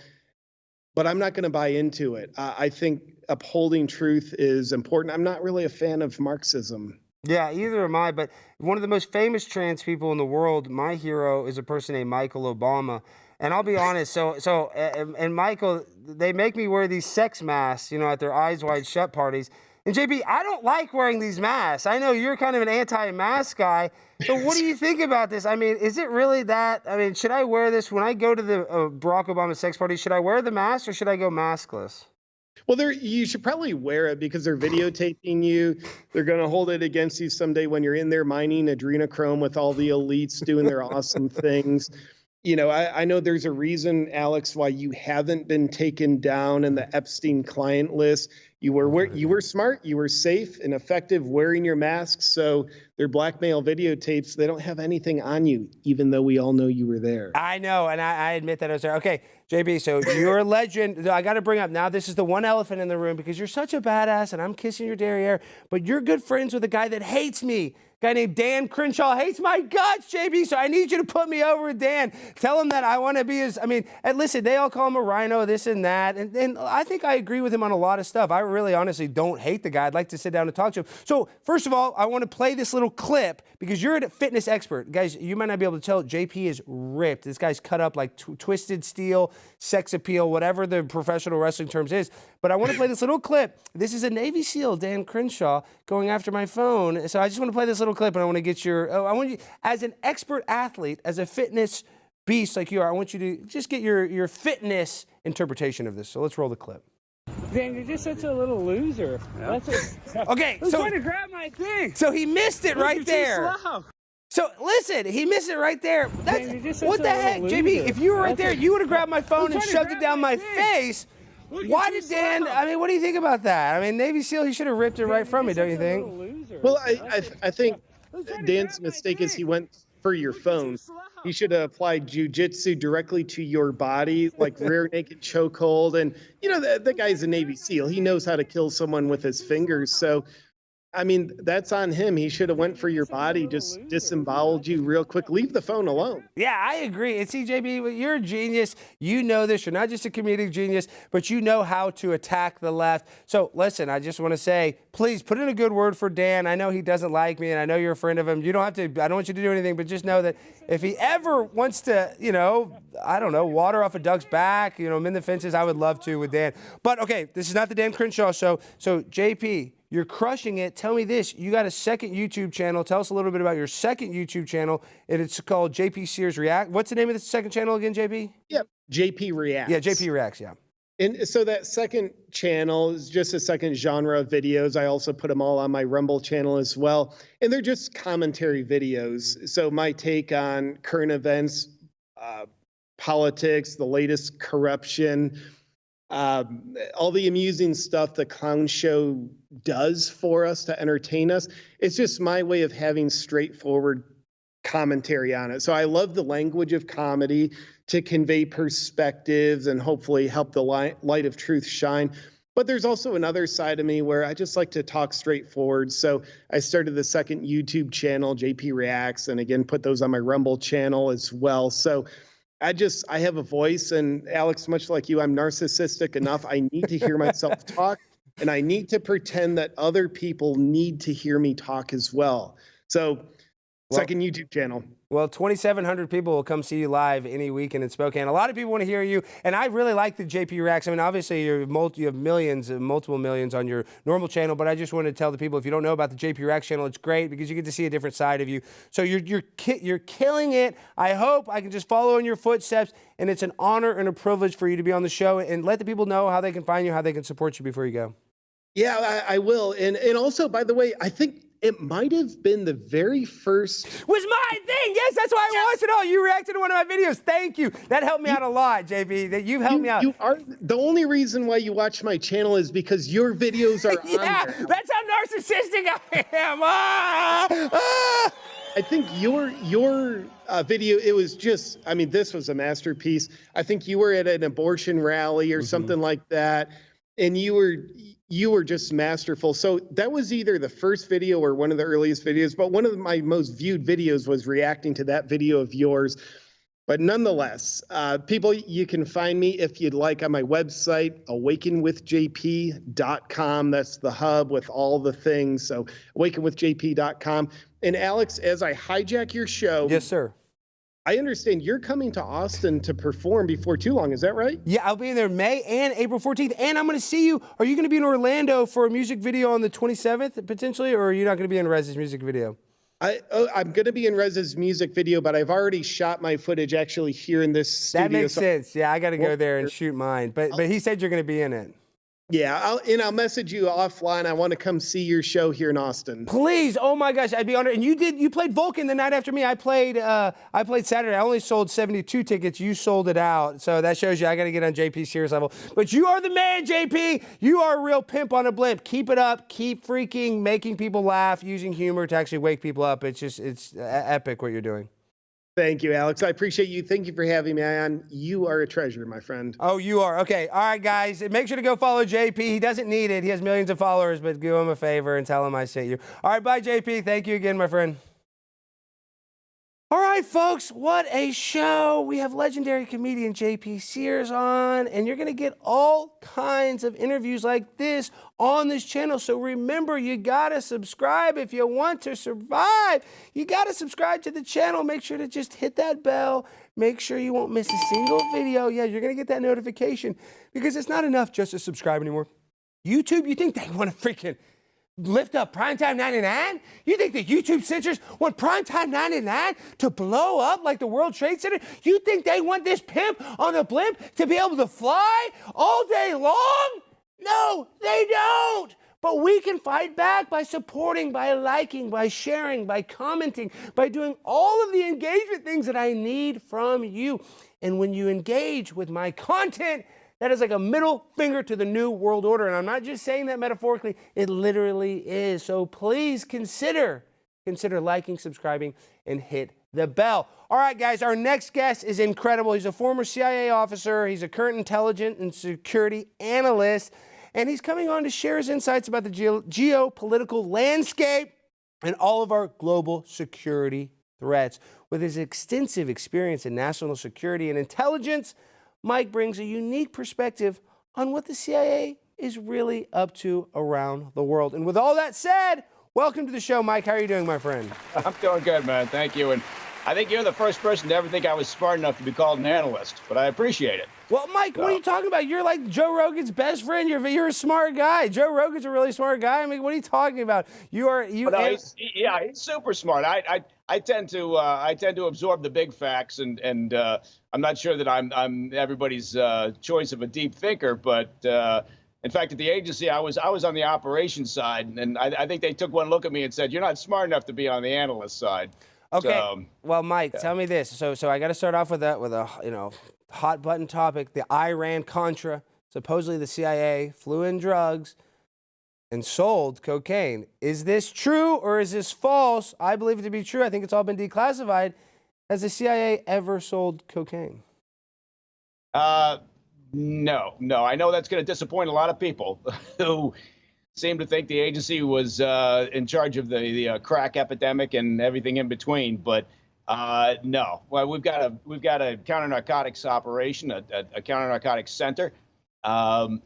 but I'm not going to buy into it. I think upholding truth is important. I'm not really a fan of Marxism. Yeah, either am I. But one of the most famous trans people in the world, my hero, is a person named Michael Obama. And I'll be honest. And Michael, they make me wear these sex masks, at their eyes wide shut parties. And JP, I don't like wearing these masks. I know you're kind of an anti-mask guy. So what do you think about this? I mean, is it really that? I mean, should I wear this when I go to the Barack Obama sex party? Should I wear the mask or should I go maskless? Well, you should probably wear it because they're videotaping you. They're going to hold it against you someday when you're in there mining adrenochrome with all the elites doing their awesome things. I know there's a reason, Alex, why you haven't been taken down in the Epstein client list. You were smart, you were safe and effective wearing your mask. So their blackmail videotapes, they don't have anything on you, even though we all know you were there. I know, and I admit that I was there. Okay, JB, so you're a legend. I got to bring up now, this is the one elephant in the room because you're such a badass and I'm kissing your derriere, but you're good friends with a guy that hates me. Guy named Dan Crenshaw hates my guts, JB, so I need you to put me over with Dan. Tell him that I want to be his, and listen, they all call him a rhino, this and that, and I think I agree with him on a lot of stuff. I really honestly don't hate the guy. I'd like to sit down and talk to him. So first of all, I want to play this little clip because you're a fitness expert. Guys, you might not be able to tell, JP is ripped. This guy's cut up like twisted steel, sex appeal, whatever the professional wrestling terms is. But I want to play this little clip. This is a Navy SEAL, Dan Crenshaw, going after my phone. So I just want to play this little clip and I want to get I want you, as an expert athlete, as a fitness beast like you are, I want you to just get your fitness interpretation of this. So let's roll the clip. Dan, you're just such a little loser. Yeah. Okay, so trying to grab my thing. So he missed it right there. So listen, he missed it right there. That's, what the heck, loser. JB? If you were right there, you would have grabbed my phone and shoved it down my face. Why did Dan? What do you think about that? Navy SEAL, he should have ripped it right from me, don't you think? Well, I think Dan's mistake is he went for your phone. He should have applied jujitsu directly to your body, like rear naked chokehold. And, the guy's a Navy SEAL. He knows how to kill someone with his fingers. So, that's on him. He should have went for your body, just disemboweled you real quick. Leave the phone alone. Yeah, I agree. And see, JB, you're a genius. You know this. You're not just a comedic genius, but you know how to attack the left. So listen, I just want to say, please put in a good word for Dan. I know he doesn't like me, and I know you're a friend of him. You don't have to, I don't want you to do anything, but just know that if he ever wants to, I don't know, water off a duck's back, mend the fences, I would love to with Dan. But okay, this is not the Dan Crenshaw show. So JP, you're crushing it. Tell me this. You got a second YouTube channel. Tell us a little bit about your second YouTube channel. And it's called JP Sears React. What's the name of the second channel again, JP? Yeah, JP Reacts. Yeah, JP Reacts, yeah. And so that second channel is just a second genre of videos. I also put them all on my Rumble channel as well. And they're just commentary videos. So my take on current events, politics, the latest corruption, all the amusing stuff the clown show does for us to entertain us. It's just my way of having straightforward commentary on it. So I love the language of comedy to convey perspectives and hopefully help the light of truth shine. But there's also another side of me where I just like to talk straightforward. So I started the second YouTube channel, JP Reacts, and again, put those on my Rumble channel as well. So I have a voice, and Alex, much like you, I'm narcissistic enough. I need to hear myself talk, and I need to pretend that other people need to hear me talk as well. So, second YouTube channel. Well, 2,700 people will come see you live any weekend in Spokane. A lot of people want to hear you, and I really like the JP Reacts. Obviously, you have millions, multiple millions on your normal channel, but I just want to tell the people, if you don't know about the JP Reacts channel, it's great because you get to see a different side of you. So you're killing it. I hope I can just follow in your footsteps, and it's an honor and a privilege for you to be on the show, and let the people know how they can find you, how they can support you before you go. Yeah, I will. And also, by the way, I think it might have been the very first. Was my thing. Yes, that's why I watched it all. You reacted to one of my videos. Thank you. That helped me out a lot, JP. That you've helped me out. You are the only reason why you watch my channel is because your videos are on there. That's how narcissistic I am. I think your video, it was just, this was a masterpiece. I think you were at an abortion rally or something like that, and you were just masterful. So that was either the first video or one of the earliest videos, but one of my most viewed videos was reacting to that video of yours. But nonetheless, people, you can find me if you'd like on my website, awakenwithjp.com. That's the hub with all the things. So awakenwithjp.com. And Alex, as I hijack your show. Yes, sir. I understand you're coming to Austin to perform before too long. Is that right? Yeah, I'll be in there May and April 14th. And I'm going to see you. Are you going to be in Orlando for a music video on the 27th, potentially? Or are you not going to be in Rez's music video? I'm going to be in Rez's music video, but I've already shot my footage actually here in this studio. That makes sense. Yeah, I got to go there and shoot mine. But he said you're going to be in it. Yeah, I'll message you offline. I want to come see your show here in Austin. Please, oh my gosh, I'd be honored. And you played Vulcan the night after me. I played Saturday. I only sold 72 tickets. You sold it out, so that shows you I got to get on JP Sears level. But you are the man, JP. You are a real pimp on a blimp. Keep it up. Keep freaking making people laugh, using humor to actually wake people up. It's epic what you're doing. Thank you, Alex. I appreciate you. Thank you for having me on. You are a treasure, my friend. Oh, you are. Okay. All right, guys. Make sure to go follow JP. He doesn't need it. He has millions of followers, but do him a favor and tell him I sent you. All right. Bye, JP. Thank you again, my friend. All right, folks, what a show. We have legendary comedian JP Sears on, and you're going to get all kinds of interviews like this on this channel. So remember, you got to subscribe if you want to survive. You got to subscribe to the channel. Make sure to just hit that bell. Make sure you won't miss a single video. Yeah, you're going to get that notification because it's not enough just to subscribe anymore. YouTube, you think they want to freaking lift up Primetime 99? You think the YouTube censors want Primetime 99 to blow up like the World Trade Center? You think they want this pimp on a blimp to be able to fly all day long? No, they don't. But we can fight back by supporting, by liking, by sharing, by commenting, by doing all of the engagement things that I need from you. And when you engage with my content, that is like a middle finger to the new world order. And I'm not just saying that metaphorically, it literally is. So please consider liking, subscribing, and hit the bell. All right, guys, our next guest is incredible. He's a former CIA officer. He's a current intelligence and security analyst. And he's coming on to share his insights about the geopolitical landscape and all of our global security threats. With his extensive experience in national security and intelligence, Mike brings a unique perspective on what the CIA is really up to around the world. And with all that said, welcome to the show, Mike. How are you doing, my friend? I'm doing good, man. Thank you. And I think you're the first person to ever think I was smart enough to be called an analyst, but I appreciate it. Well, Mike, what are you talking about? You're like Joe Rogan's best friend. You're a smart guy. Joe Rogan's a really smart guy. I mean, what are you talking about? He's super smart. I tend to absorb the big facts, and I'm not sure that I'm everybody's choice of a deep thinker, but in fact, at the agency, I was on the operations side, and I think they took one look at me and said, "You're not smart enough to be on the analyst side." Okay. So, well, Mike, tell me this. So I got to start off with a hot button topic: the Iran-Contra. Supposedly, the CIA flew in drugs and sold cocaine. Is this true or is this false? I believe it to be true. I think it's all been declassified. Has the CIA ever sold cocaine? No. I know that's going to disappoint a lot of people who seem to think the agency was in charge of the crack epidemic and everything in between. But no. Well, we've got a counter-narcotics operation, a counter-narcotics center.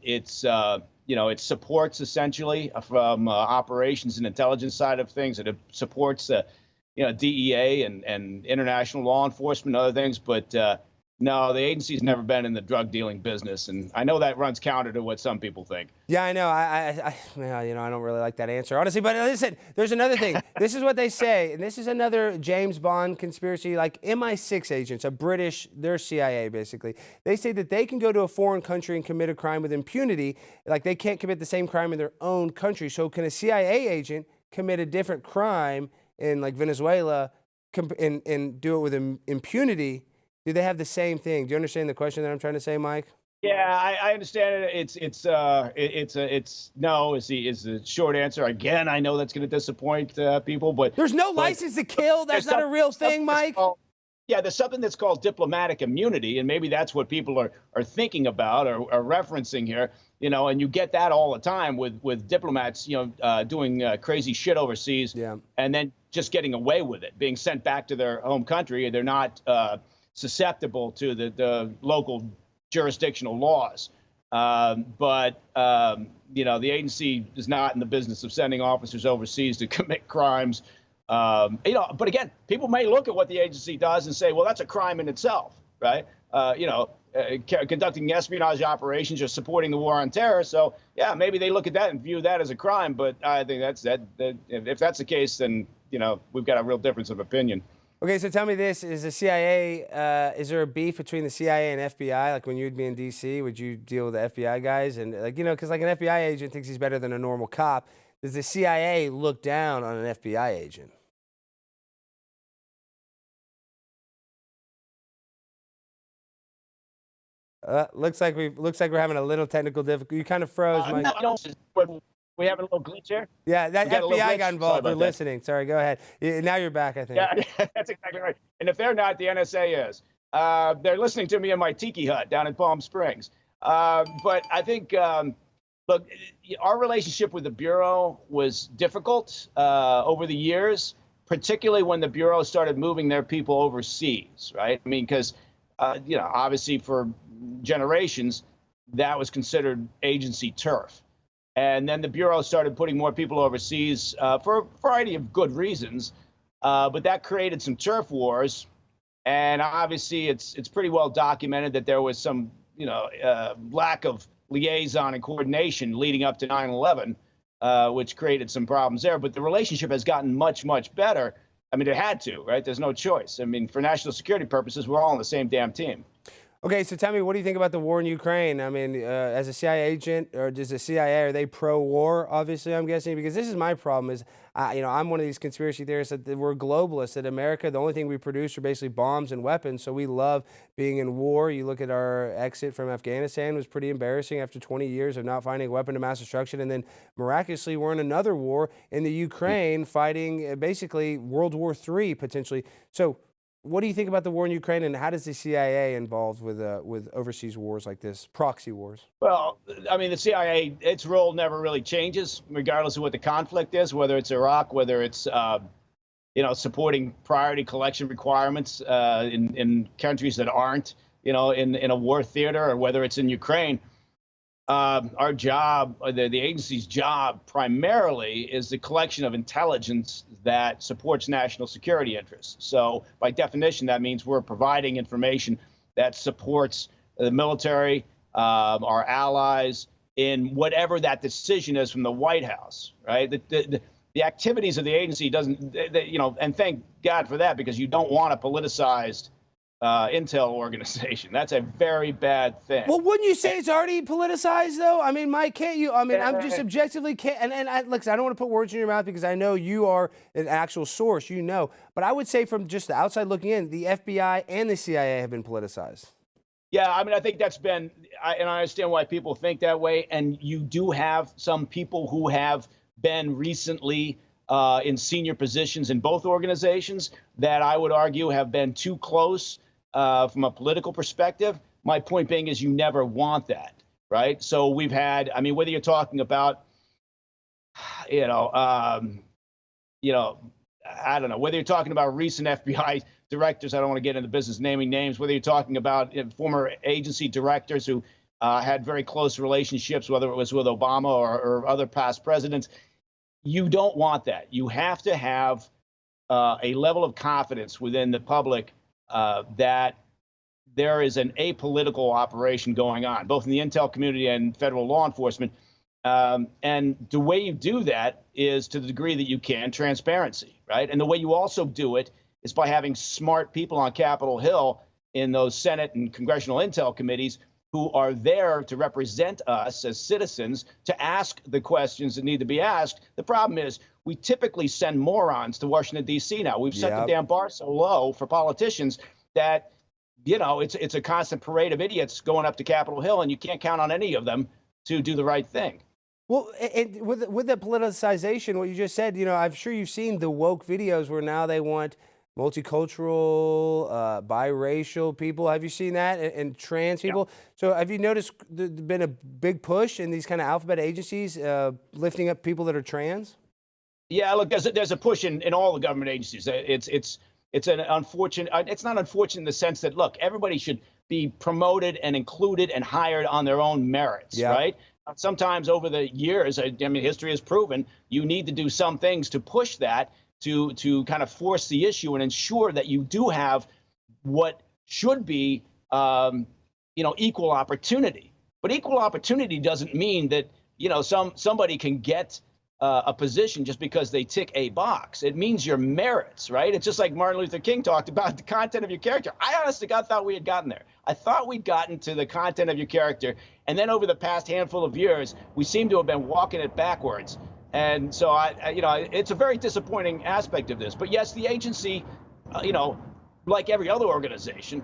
It supports essentially from operations and intelligence side of things. It supports DEA and international law enforcement and other things. But no, the agency's never been in the drug dealing business, and I know that runs counter to what some people think. Yeah, I know. I don't really like that answer, honestly. But listen, there's another thing. This is what they say, and this is another James Bond conspiracy. Like MI6 agents, they're CIA basically. They say that they can go to a foreign country and commit a crime with impunity. Like they can't commit the same crime in their own country. So can a CIA agent commit a different crime in like Venezuela and do it with impunity? Do they have the same thing? Do you understand the question that I'm trying to say, Mike? Yeah, I understand it. It's no is the short answer. Again, I know that's going to disappoint people, but there's no license to kill. That's not a real thing, Mike. There's something that's called diplomatic immunity, and maybe that's what people are thinking about or referencing here. And you get that all the time with diplomats, doing crazy shit overseas, and then just getting away with it, being sent back to their home country. They're not susceptible to the local jurisdictional laws. But the agency is not in the business of sending officers overseas to commit crimes. But again, people may look at what the agency does and say, well, that's a crime in itself, right? Conducting espionage operations or supporting the war on terror. So, yeah, maybe they look at that and view that as a crime. But I think if that's the case, then, we've got a real difference of opinion. Okay, so tell me this: is the CIA? Is there a beef between the CIA and FBI? Like when you'd be in D.C., would you deal with the FBI guys? And because an FBI agent thinks he's better than a normal cop. Does the CIA look down on an FBI agent? Looks like we're having a little technical difficulty. You kind of froze, Mike. We having a little glitch here? Yeah, that FBI got involved. They're listening. Sorry, go ahead. Now you're back, I think. Yeah, that's exactly right. And if they're not, the NSA is. They're listening to me in my tiki hut down in Palm Springs. But I think, look, our relationship with the Bureau was difficult over the years, particularly when the Bureau started moving their people overseas, right? I mean, because, obviously for generations, that was considered agency turf. And then the Bureau started putting more people overseas for a variety of good reasons. But that created some turf wars. And obviously, it's pretty well documented that there was some, lack of liaison and coordination leading up to 9/11, which created some problems there. But the relationship has gotten much, much better. I mean, it had to, right? There's no choice. I mean, for national security purposes, we're all on the same damn team. Okay, so tell me, what do you think about the war in Ukraine? I mean, as a CIA agent, or does the CIA, are they pro-war, obviously, I'm guessing? Because this is my problem is, I'm one of these conspiracy theorists that we're globalists, that America, the only thing we produce are basically bombs and weapons, so we love being in war. You look at our exit from Afghanistan, it was pretty embarrassing after 20 years of not finding a weapon of mass destruction, and then miraculously we're in another war in the Ukraine, fighting basically World War III, potentially. So, what do you think about the war in Ukraine, and how does the CIA involved with overseas wars like this, proxy wars? Well, I mean, the CIA, its role never really changes, regardless of what the conflict is, whether it's Iraq, whether it's supporting priority collection requirements in countries that aren't in a war theater, or whether it's in Ukraine. Our job, the agency's job primarily, is the collection of intelligence that supports national security interests. So by definition, that means we're providing information that supports the military, our allies, in whatever that decision is from the White House, right? The activities of the agency doesn't, and thank God for that, because you don't want a politicized intel organization. That's a very bad thing. Well, wouldn't you say it's already politicized, though? I mean, Mike, can't you? I mean, I'm just objectively can't. And look, I don't want to put words in your mouth because I know you are an actual source, But I would say from just the outside looking in, the FBI and the CIA have been politicized. Yeah, I mean, I think that's been, and I understand why people think that way. And you do have some people who have been recently in senior positions in both organizations that I would argue have been too close from a political perspective. My point being is you never want that, right? So we've had, I mean, whether you're talking about, I don't know, whether you're talking about recent FBI directors, I don't want to get into the business naming names, whether you're talking about former agency directors who had very close relationships, whether it was with Obama or other past presidents, you don't want that. You have to have a level of confidence within the public that there is an apolitical operation going on, both in the intel community and federal law enforcement. And the way you do that is, to the degree that you can, transparency, right? And the way you also do it is by having smart people on Capitol Hill in those Senate and congressional intel committees who are there to represent us as citizens, to ask the questions that need to be asked. The problem is we typically send morons to Washington, D.C. now. We've set the damn bar so low for politicians that, it's a constant parade of idiots going up to Capitol Hill, and you can't count on any of them to do the right thing. Well, and with the politicization, what you just said, I'm sure you've seen the woke videos where now they want multicultural, biracial people. Have you seen that? And trans people? Yeah. So have you noticed there's been a big push in these kind of alphabet agencies lifting up people that are trans? Yeah, look, there's a push in all the government agencies. It's it's an unfortunate. It's not unfortunate in the sense that, look, everybody should be promoted and included and hired on their own merits, right? Sometimes over the years, I mean, history has proven you need to do some things to push that, to kind of force the issue and ensure that you do have what should be, equal opportunity. But equal opportunity doesn't mean that, somebody can get a position just because they tick a box. It means your merits, right? It's just like Martin Luther King talked about the content of your character. I honestly thought we had gotten there. I thought we'd gotten to the content of your character. And then over the past handful of years, we seem to have been walking it backwards. And so, it's a very disappointing aspect of this. But yes, the agency, like every other organization,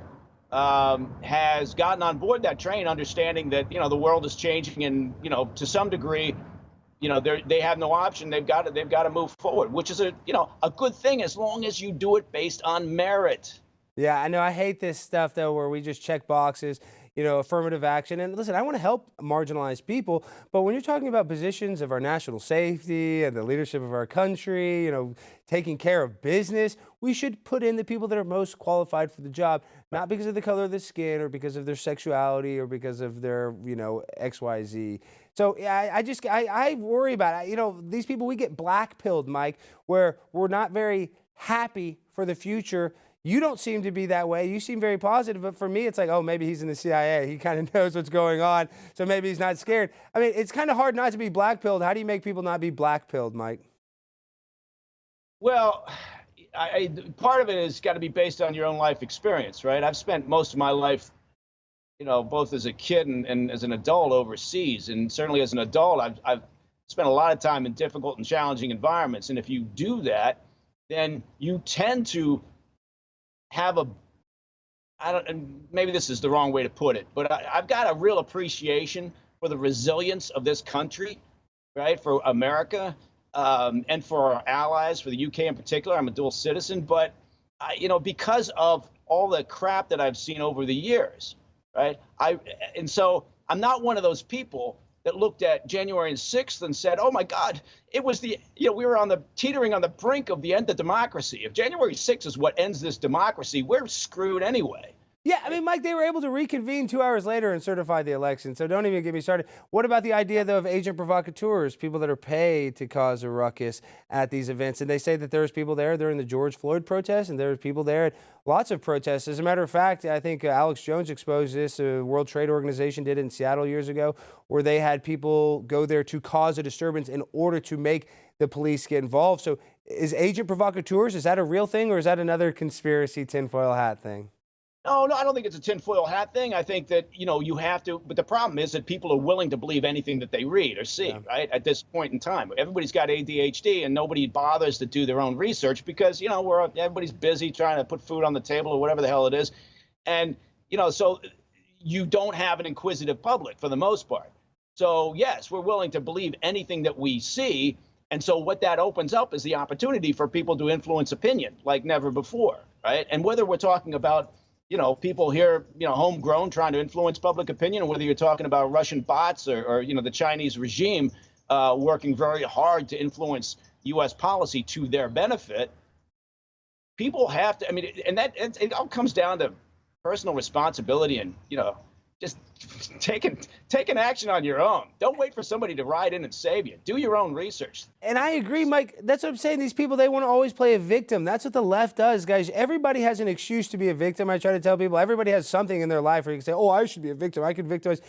has gotten on board that train, understanding that, the world is changing and, to some degree, they have no option. They've got to move forward, which is a good thing as long as you do it based on merit. Yeah, I know. I hate this stuff, though, where we just check boxes, affirmative action. And listen, I want to help marginalized people, but when you're talking about positions of our national safety and the leadership of our country, taking care of business, we should put in the people that are most qualified for the job, not because of the color of the skin or because of their sexuality or because of their, XYZ. So I worry about it. These people, we get black-pilled, Mike, where we're not very happy for the future. You don't seem to be that way. You seem very positive, but for me, it's like, oh, maybe he's in the CIA. He kind of knows what's going on, so maybe he's not scared. I mean, it's kind of hard not to be black-pilled. How do you make people not be black-pilled, Mike? Well, part of it has got to be based on your own life experience, right? I've spent most of my life, both as a kid and as an adult overseas, and certainly as an adult, I've spent a lot of time in difficult and challenging environments. And if you do that, then you tend to have and maybe this is the wrong way to put it, but I've got a real appreciation for the resilience of this country, right? For America, and for our allies, for the UK in particular. I'm a dual citizen, but because of all the crap that I've seen over the years, right? And so I'm not one of those people that looked at January 6th and said, oh my God, it was we were teetering on the brink of the end of democracy. If January 6th is what ends this democracy, we're screwed anyway. Yeah, I mean, Mike, they were able to reconvene 2 hours later and certify the election, so don't even get me started. What about the idea, though, of agent provocateurs, people that are paid to cause a ruckus at these events? And they say that there's people there during the George Floyd protests, and there's people there at lots of protests. As a matter of fact, I think Alex Jones exposed this. The World Trade Organization did it in Seattle years ago, where they had people go there to cause a disturbance in order to make the police get involved. So is agent provocateurs, is that a real thing, or is that another conspiracy tinfoil hat thing? No, I don't think it's a tinfoil hat thing. I think that, you have to, but the problem is that people are willing to believe anything that they read or see, right, at this point in time. Everybody's got ADHD and nobody bothers to do their own research because, everybody's busy trying to put food on the table or whatever the hell it is. And, so you don't have an inquisitive public for the most part. So, yes, we're willing to believe anything that we see. And so what that opens up is the opportunity for people to influence opinion like never before, right? And whether we're talking about people here, homegrown trying to influence public opinion, or whether you're talking about Russian bots or the Chinese regime working very hard to influence U.S. policy to their benefit, people have to, and it all comes down to personal responsibility and, just taking action on your own. Don't wait for somebody to ride in and save you. Do your own research. And I agree, Mike. That's what I'm saying. These people, they want to always play a victim. That's what the left does, guys. Everybody has an excuse to be a victim. I try to tell people everybody has something in their life where you can say, oh, I should be a victim. I could victimize.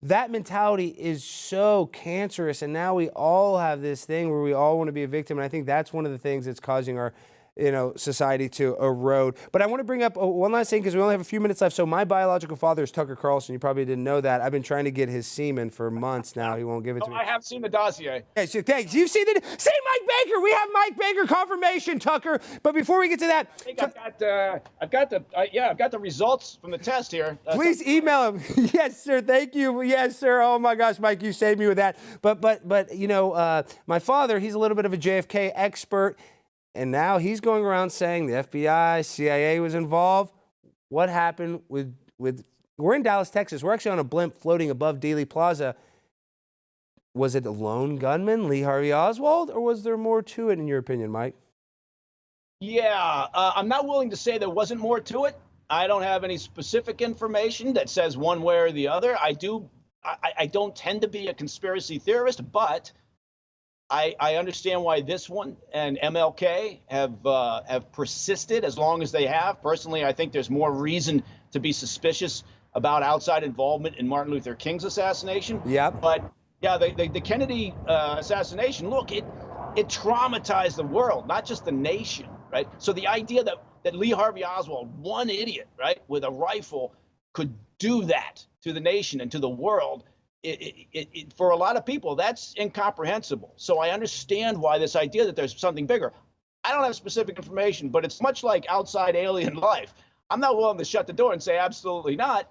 That mentality is so cancerous. And now we all have this thing where we all want to be a victim. And I think that's one of the things that's causing our society to erode. But I want to bring up one last thing because we only have a few minutes left. So my biological father is Tucker Carlson. You probably didn't know that. I've been trying to get his semen for months now. He won't give it to me. I have seen the dossier. Yeah, so thanks. You've seen the see Mike Baker. We have Mike Baker confirmation, Tucker. But before we get to that, I've got the results from the test here. Please email him. Yes, sir. Thank you. Yes, sir. Oh my gosh, Mike, you saved me with that. But my father, he's a little bit of a JFK expert. And now he's going around saying the FBI, CIA was involved. What happened with we're in Dallas, Texas. We're actually on a blimp floating above Dealey Plaza. Was it a lone gunman, Lee Harvey Oswald, or was there more to it, in your opinion, Mike? Yeah, I'm not willing to say there wasn't more to it. I don't have any specific information that says one way or the other. I don't tend to be a conspiracy theorist, but I understand why this one and MLK have persisted as long as they have. Personally, I think there's more reason to be suspicious about outside involvement in Martin Luther King's assassination. Yep. But yeah, the Kennedy assassination, look, it traumatized the world, not just the nation, right? So the idea that Lee Harvey Oswald, one idiot, right, with a rifle, could do that to the nation and to the world, for a lot of people, that's incomprehensible. So I understand why this idea that there's something bigger. I don't have specific information, but it's much like outside alien life. I'm not willing to shut the door and say absolutely not,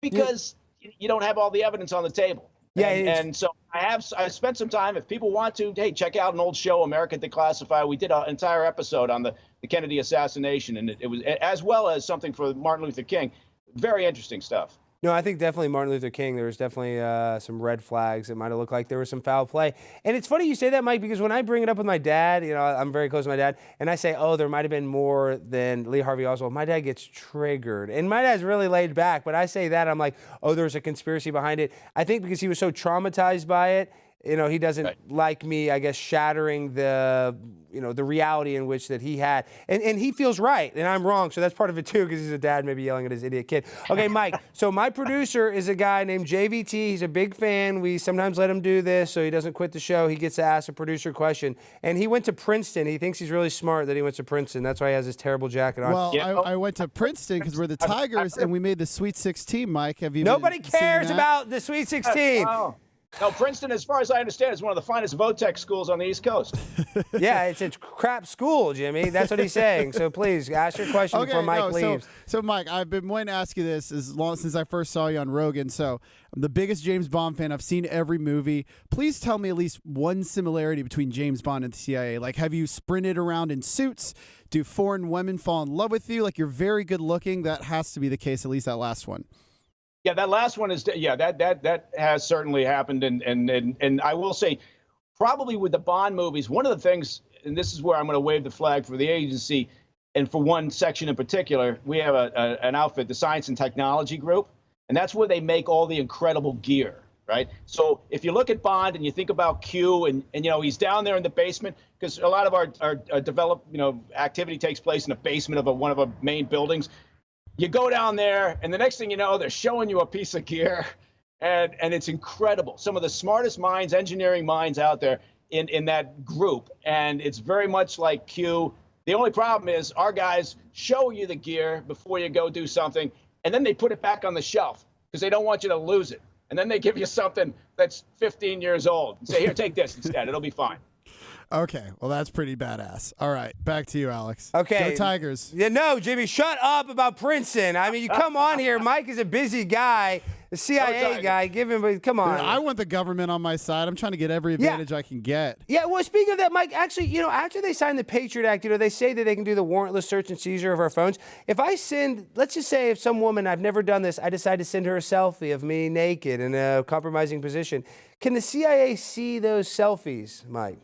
because you don't have all the evidence on the table. Yeah, and so I spent some time. If people want to, hey, check out an old show, America Declassified. We did an entire episode on the Kennedy assassination, and it was, as well as something for Martin Luther King. Very interesting stuff. No, I think definitely Martin Luther King, there was definitely some red flags. It might have looked like there was some foul play. And it's funny you say that, Mike, because when I bring it up with my dad, you know, I'm very close to my dad, and I say, oh, there might have been more than Lee Harvey Oswald, my dad gets triggered. And my dad's really laid back, but I say that, I'm like, oh, there's a conspiracy behind it. I think because he was so traumatized by it, you know, he doesn't like me, I guess, shattering the, you know, the reality in which that he had. And he feels right, and I'm wrong, so that's part of it too, because he's a dad maybe yelling at his idiot kid. Okay, Mike, so my producer is a guy named JVT. He's a big fan. We sometimes let him do this so he doesn't quit the show. He gets to ask a producer question. And he went to Princeton. He thinks he's really smart that he went to Princeton. That's why he has this terrible jacket on. Well, I went to Princeton because we're the Tigers, and we made the Sweet 16, Mike. Have you Nobody cares about the Sweet 16. No, Princeton, as far as I understand, is one of the finest Votech schools on the East Coast. Yeah, it's a crap school, Jimmy. That's what he's saying. So please, ask your question before Mike leaves. So, Mike, I've been wanting to ask you this as long since I first saw you on Rogan. So I'm the biggest James Bond fan. I've seen every movie. Please tell me at least one similarity between James Bond and the CIA. Like, have you sprinted around in suits? Do foreign women fall in love with you? Like, you're very good looking. That has to be the case, at least that last one. Yeah, that last one is, yeah, that has certainly happened. And I will say, probably with the Bond movies, one of the things, and this is where I'm going to wave the flag for the agency, and for one section in particular, we have an outfit, the Science and Technology Group, and that's where they make all the incredible gear, right? So if you look at Bond and you think about Q, and you know, he's down there in the basement, because a lot of our activity takes place in the basement of one of our main buildings. You go down there, and the next thing you know, they're showing you a piece of gear, and it's incredible. Some of the smartest minds, engineering minds out there in that group, and it's very much like Q. The only problem is our guys show you the gear before you go do something, and then they put it back on the shelf because they don't want you to lose it. And then they give you something that's 15 years old and say, here, take this instead. It'll be fine. Okay, well, that's pretty badass. All right, back to you, Alex. Okay. Go Tigers. Yeah, no, Jimmy, shut up about Princeton. I mean, you come on here. Mike is a busy guy, the CIA guy. Give him, come on. I want the government on my side. I'm trying to get every advantage I can get. Yeah, well, speaking of that, Mike, actually, you know, after they signed the Patriot Act, you know, they say that they can do the warrantless search and seizure of our phones. If I send, let's just say if some woman, I've never done this, I decide to send her a selfie of me naked in a compromising position, can the CIA see those selfies, Mike?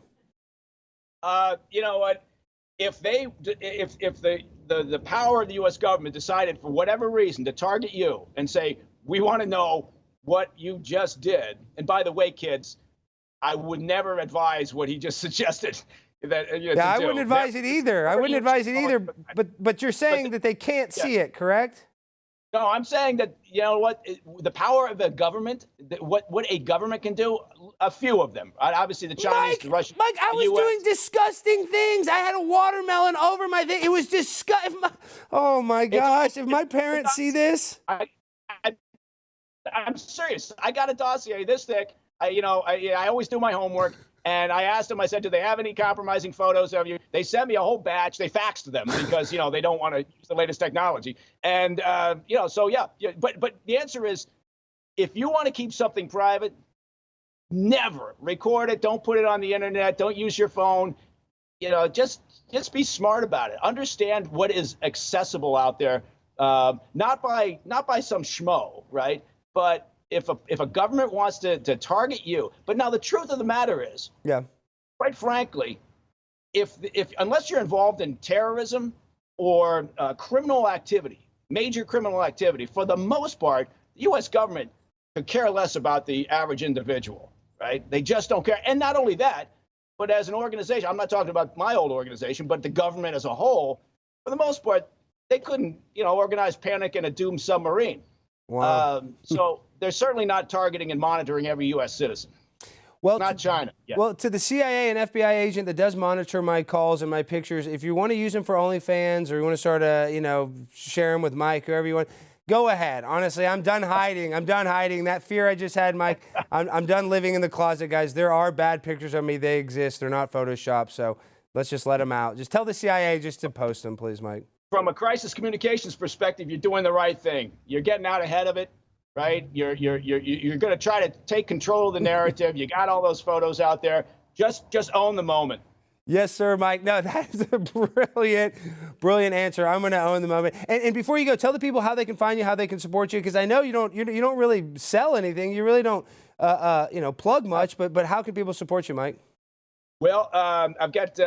You know what? If the power of the U.S. government decided for whatever reason to target you and say, we want to know what you just did. And by the way, kids, I would never advise what he just suggested. I wouldn't advise it either. I wouldn't advise it either. But you're saying that they can't see it, correct? No, I'm saying that, you know what, the power of the government, what a government can do, a few of them. Obviously, the Chinese, the Russians. Mike, I was doing disgusting things. I had a watermelon over my thing. It was disgusting. Oh, my gosh. If my parents see this. I'm serious. I got a dossier this thick. I always do my homework. And I asked them, I said, do they have any compromising photos of you? They sent me a whole batch. They faxed them because, you know, they don't want to use the latest technology. And, you know, so, yeah. But the answer is, if you want to keep something private, never record it. Don't put it on the internet. Don't use your phone. You know, just be smart about it. Understand what is accessible out there, not by some schmo, right? But if a government wants to target you, but now the truth of the matter is, yeah, quite frankly, if unless you're involved in terrorism or criminal activity, major criminal activity, for the most part, the U.S. government could care less about the average individual, right? They just don't care. And not only that, but as an organization, I'm not talking about my old organization, but the government as a whole, for the most part, they couldn't, organize panic in a doomed submarine. Wow. So they're certainly not targeting and monitoring every U.S. citizen. Well, not China. Yeah. Well, to the CIA and FBI agent that does monitor my calls and my pictures, if you want to use them for OnlyFans or you want to start share them with Mike, whoever you want, go ahead. Honestly, I'm done hiding. That fear I just had, Mike, I'm done living in the closet, guys. There are bad pictures of me. They exist. They're not Photoshopped. So let's just let them out. Just tell the CIA just to post them, please, Mike. From a crisis communications perspective, you're doing the right thing. You're getting out ahead of it. Right? You're going to try to take control of the narrative. You got all those photos out there. Just own the moment. Yes, sir, Mike. No, that is a brilliant answer. I'm going to own the moment. And before you go, tell the people how they can find you, how they can support you, because I know you don't really sell anything. You really don't plug much. But how can people support you, Mike? Well, I've got,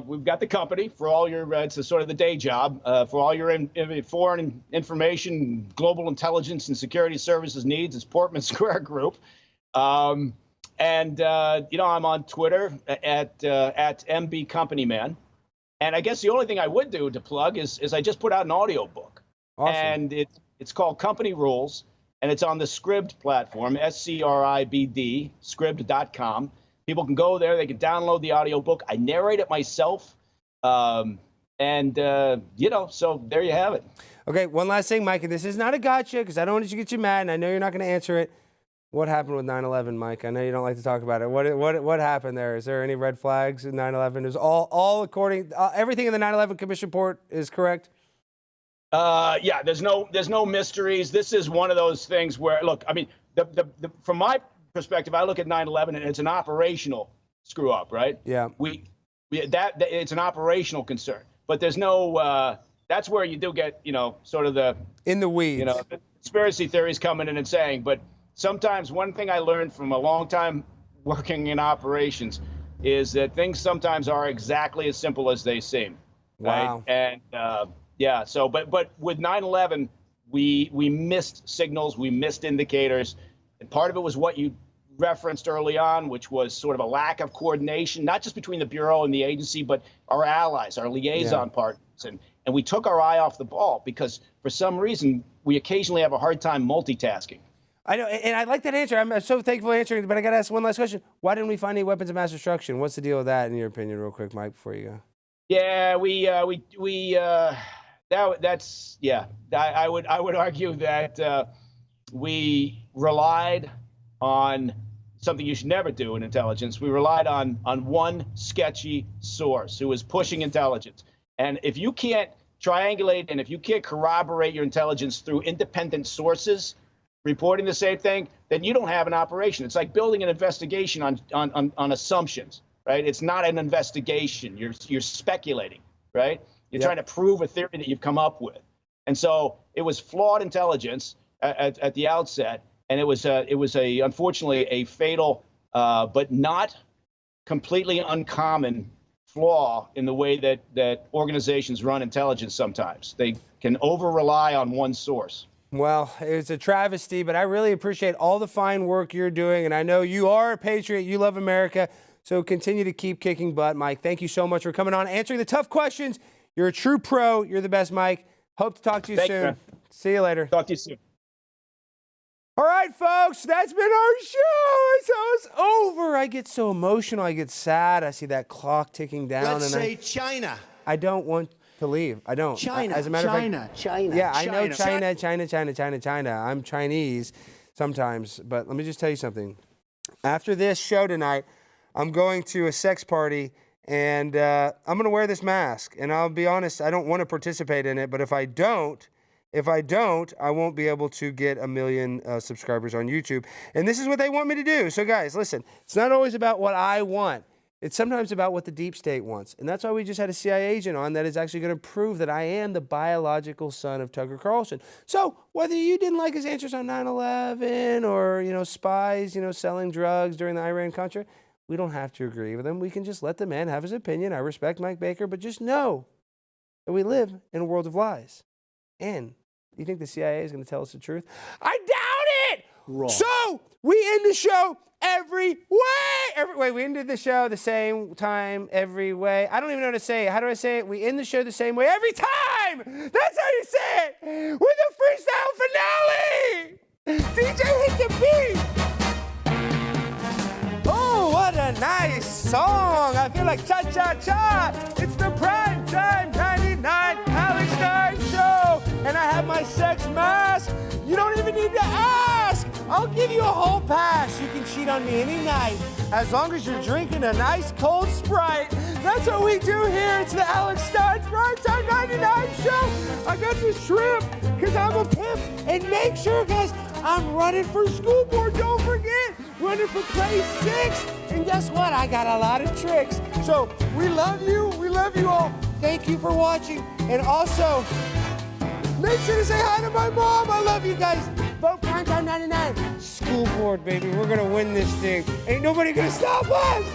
we've got the company for all your, it's a sort of the day job, for all your foreign information, global intelligence and security services needs. It's Portman Square Group. I'm on Twitter at MB Company Man. And I guess the only thing I would do to plug is I just put out an audio book. Awesome. And it's called Company Rules, and it's on the Scribd platform, SCRIBD, Scribd.com. People can go there. They can download the audiobook. I narrate it myself. So there you have it. Okay, one last thing, Mike, and this is not a gotcha because I don't want you to get you mad, and I know you're not going to answer it. What happened with 9/11, Mike? I know you don't like to talk about it. What happened there? Is there any red flags in 9/11? Is all according everything in the 9/11 Commission report is correct? Yeah, there's no mysteries. This is one of those things where, look, I mean, from my perspective, I look at 9/11 and it's an operational screw up, right? Yeah. It's an operational concern, but there's no. That's where you do get, sort of the in the weeds, the conspiracy theories coming in and saying. But sometimes one thing I learned from a long time working in operations is that things sometimes are exactly as simple as they seem. Wow. Right? And so but with 9/11, we missed signals, we missed indicators, and part of it was what you referenced early on, which was sort of a lack of coordination, not just between the Bureau and the agency, but our allies, our liaison partners. And we took our eye off the ball because for some reason, we occasionally have a hard time multitasking. I know, and I like that answer. I'm so thankful for answering, but I got to ask one last question. Why didn't we find any weapons of mass destruction? What's the deal with that, in your opinion, real quick, Mike, before you go? Yeah, I would argue that we relied on something you should never do in intelligence. We relied on one sketchy source who was pushing intelligence. And if you can't triangulate and if you can't corroborate your intelligence through independent sources reporting the same thing, then you don't have an operation. It's like building an investigation on assumptions, right? It's not an investigation. You're speculating, right? You're trying to prove a theory that you've come up with. And so it was flawed intelligence at the outset. And it was unfortunately a fatal, but not completely uncommon flaw in the way that organizations run intelligence sometimes. They can over-rely on one source. Well, it's a travesty, but I really appreciate all the fine work you're doing. And I know you are a patriot. You love America. So continue to keep kicking butt, Mike. Thank you so much for coming on, answering the tough questions. You're a true pro. You're the best, Mike. Hope to talk to you soon. Man. See you later. Talk to you soon. All right, folks, that's been our show. It's over. I get so emotional. I get sad. I see that clock ticking down. Let's say China. I don't want to leave. I don't. China. As a matter of fact, China. Yeah, I know China. I'm Chinese sometimes, but let me just tell you something. After this show tonight, I'm going to a sex party, and I'm going to wear this mask. And I'll be honest, I don't want to participate in it, but if I don't, I won't be able to get 1 million subscribers on YouTube. And this is what they want me to do. So guys, listen, it's not always about what I want. It's sometimes about what the deep state wants. And that's why we just had a CIA agent on that is actually going to prove that I am the biological son of Tucker Carlson. So whether you didn't like his answers on 9/11 or, spies, selling drugs during the Iran-Contra, We don't have to agree with him. We can just let the man have his opinion. I respect Mike Baker, but just know that we live in a world of lies. And do you think the CIA is going to tell us the truth? I doubt it! Wrong. So, we end the show every way. We ended the show the same time every way. I don't even know how to say it. How do I say it? We end the show the same way every time! That's how you say it! With a freestyle finale! DJ, hit the beat! Oh, what a nice song! I feel like cha-cha-cha! It's the Primetime 99 Alex Stein Show! And I have my sex mask! You don't even need to ask! I'll give you a whole pass. You can cheat on me any night, as long as you're drinking a nice cold Sprite. That's what we do here. It's the Alex Stein Primetime 99 Show! I got this shrimp, because I'm a pimp. And make sure, guys, I'm running for school board, don't forget! Running for place 6. And guess what? I got a lot of tricks. So, we love you all. Thank you for watching. And also, make sure to say hi to my mom. I love you guys. Vote Primetime 99. School board, baby. We're going to win this thing. Ain't nobody going to stop us.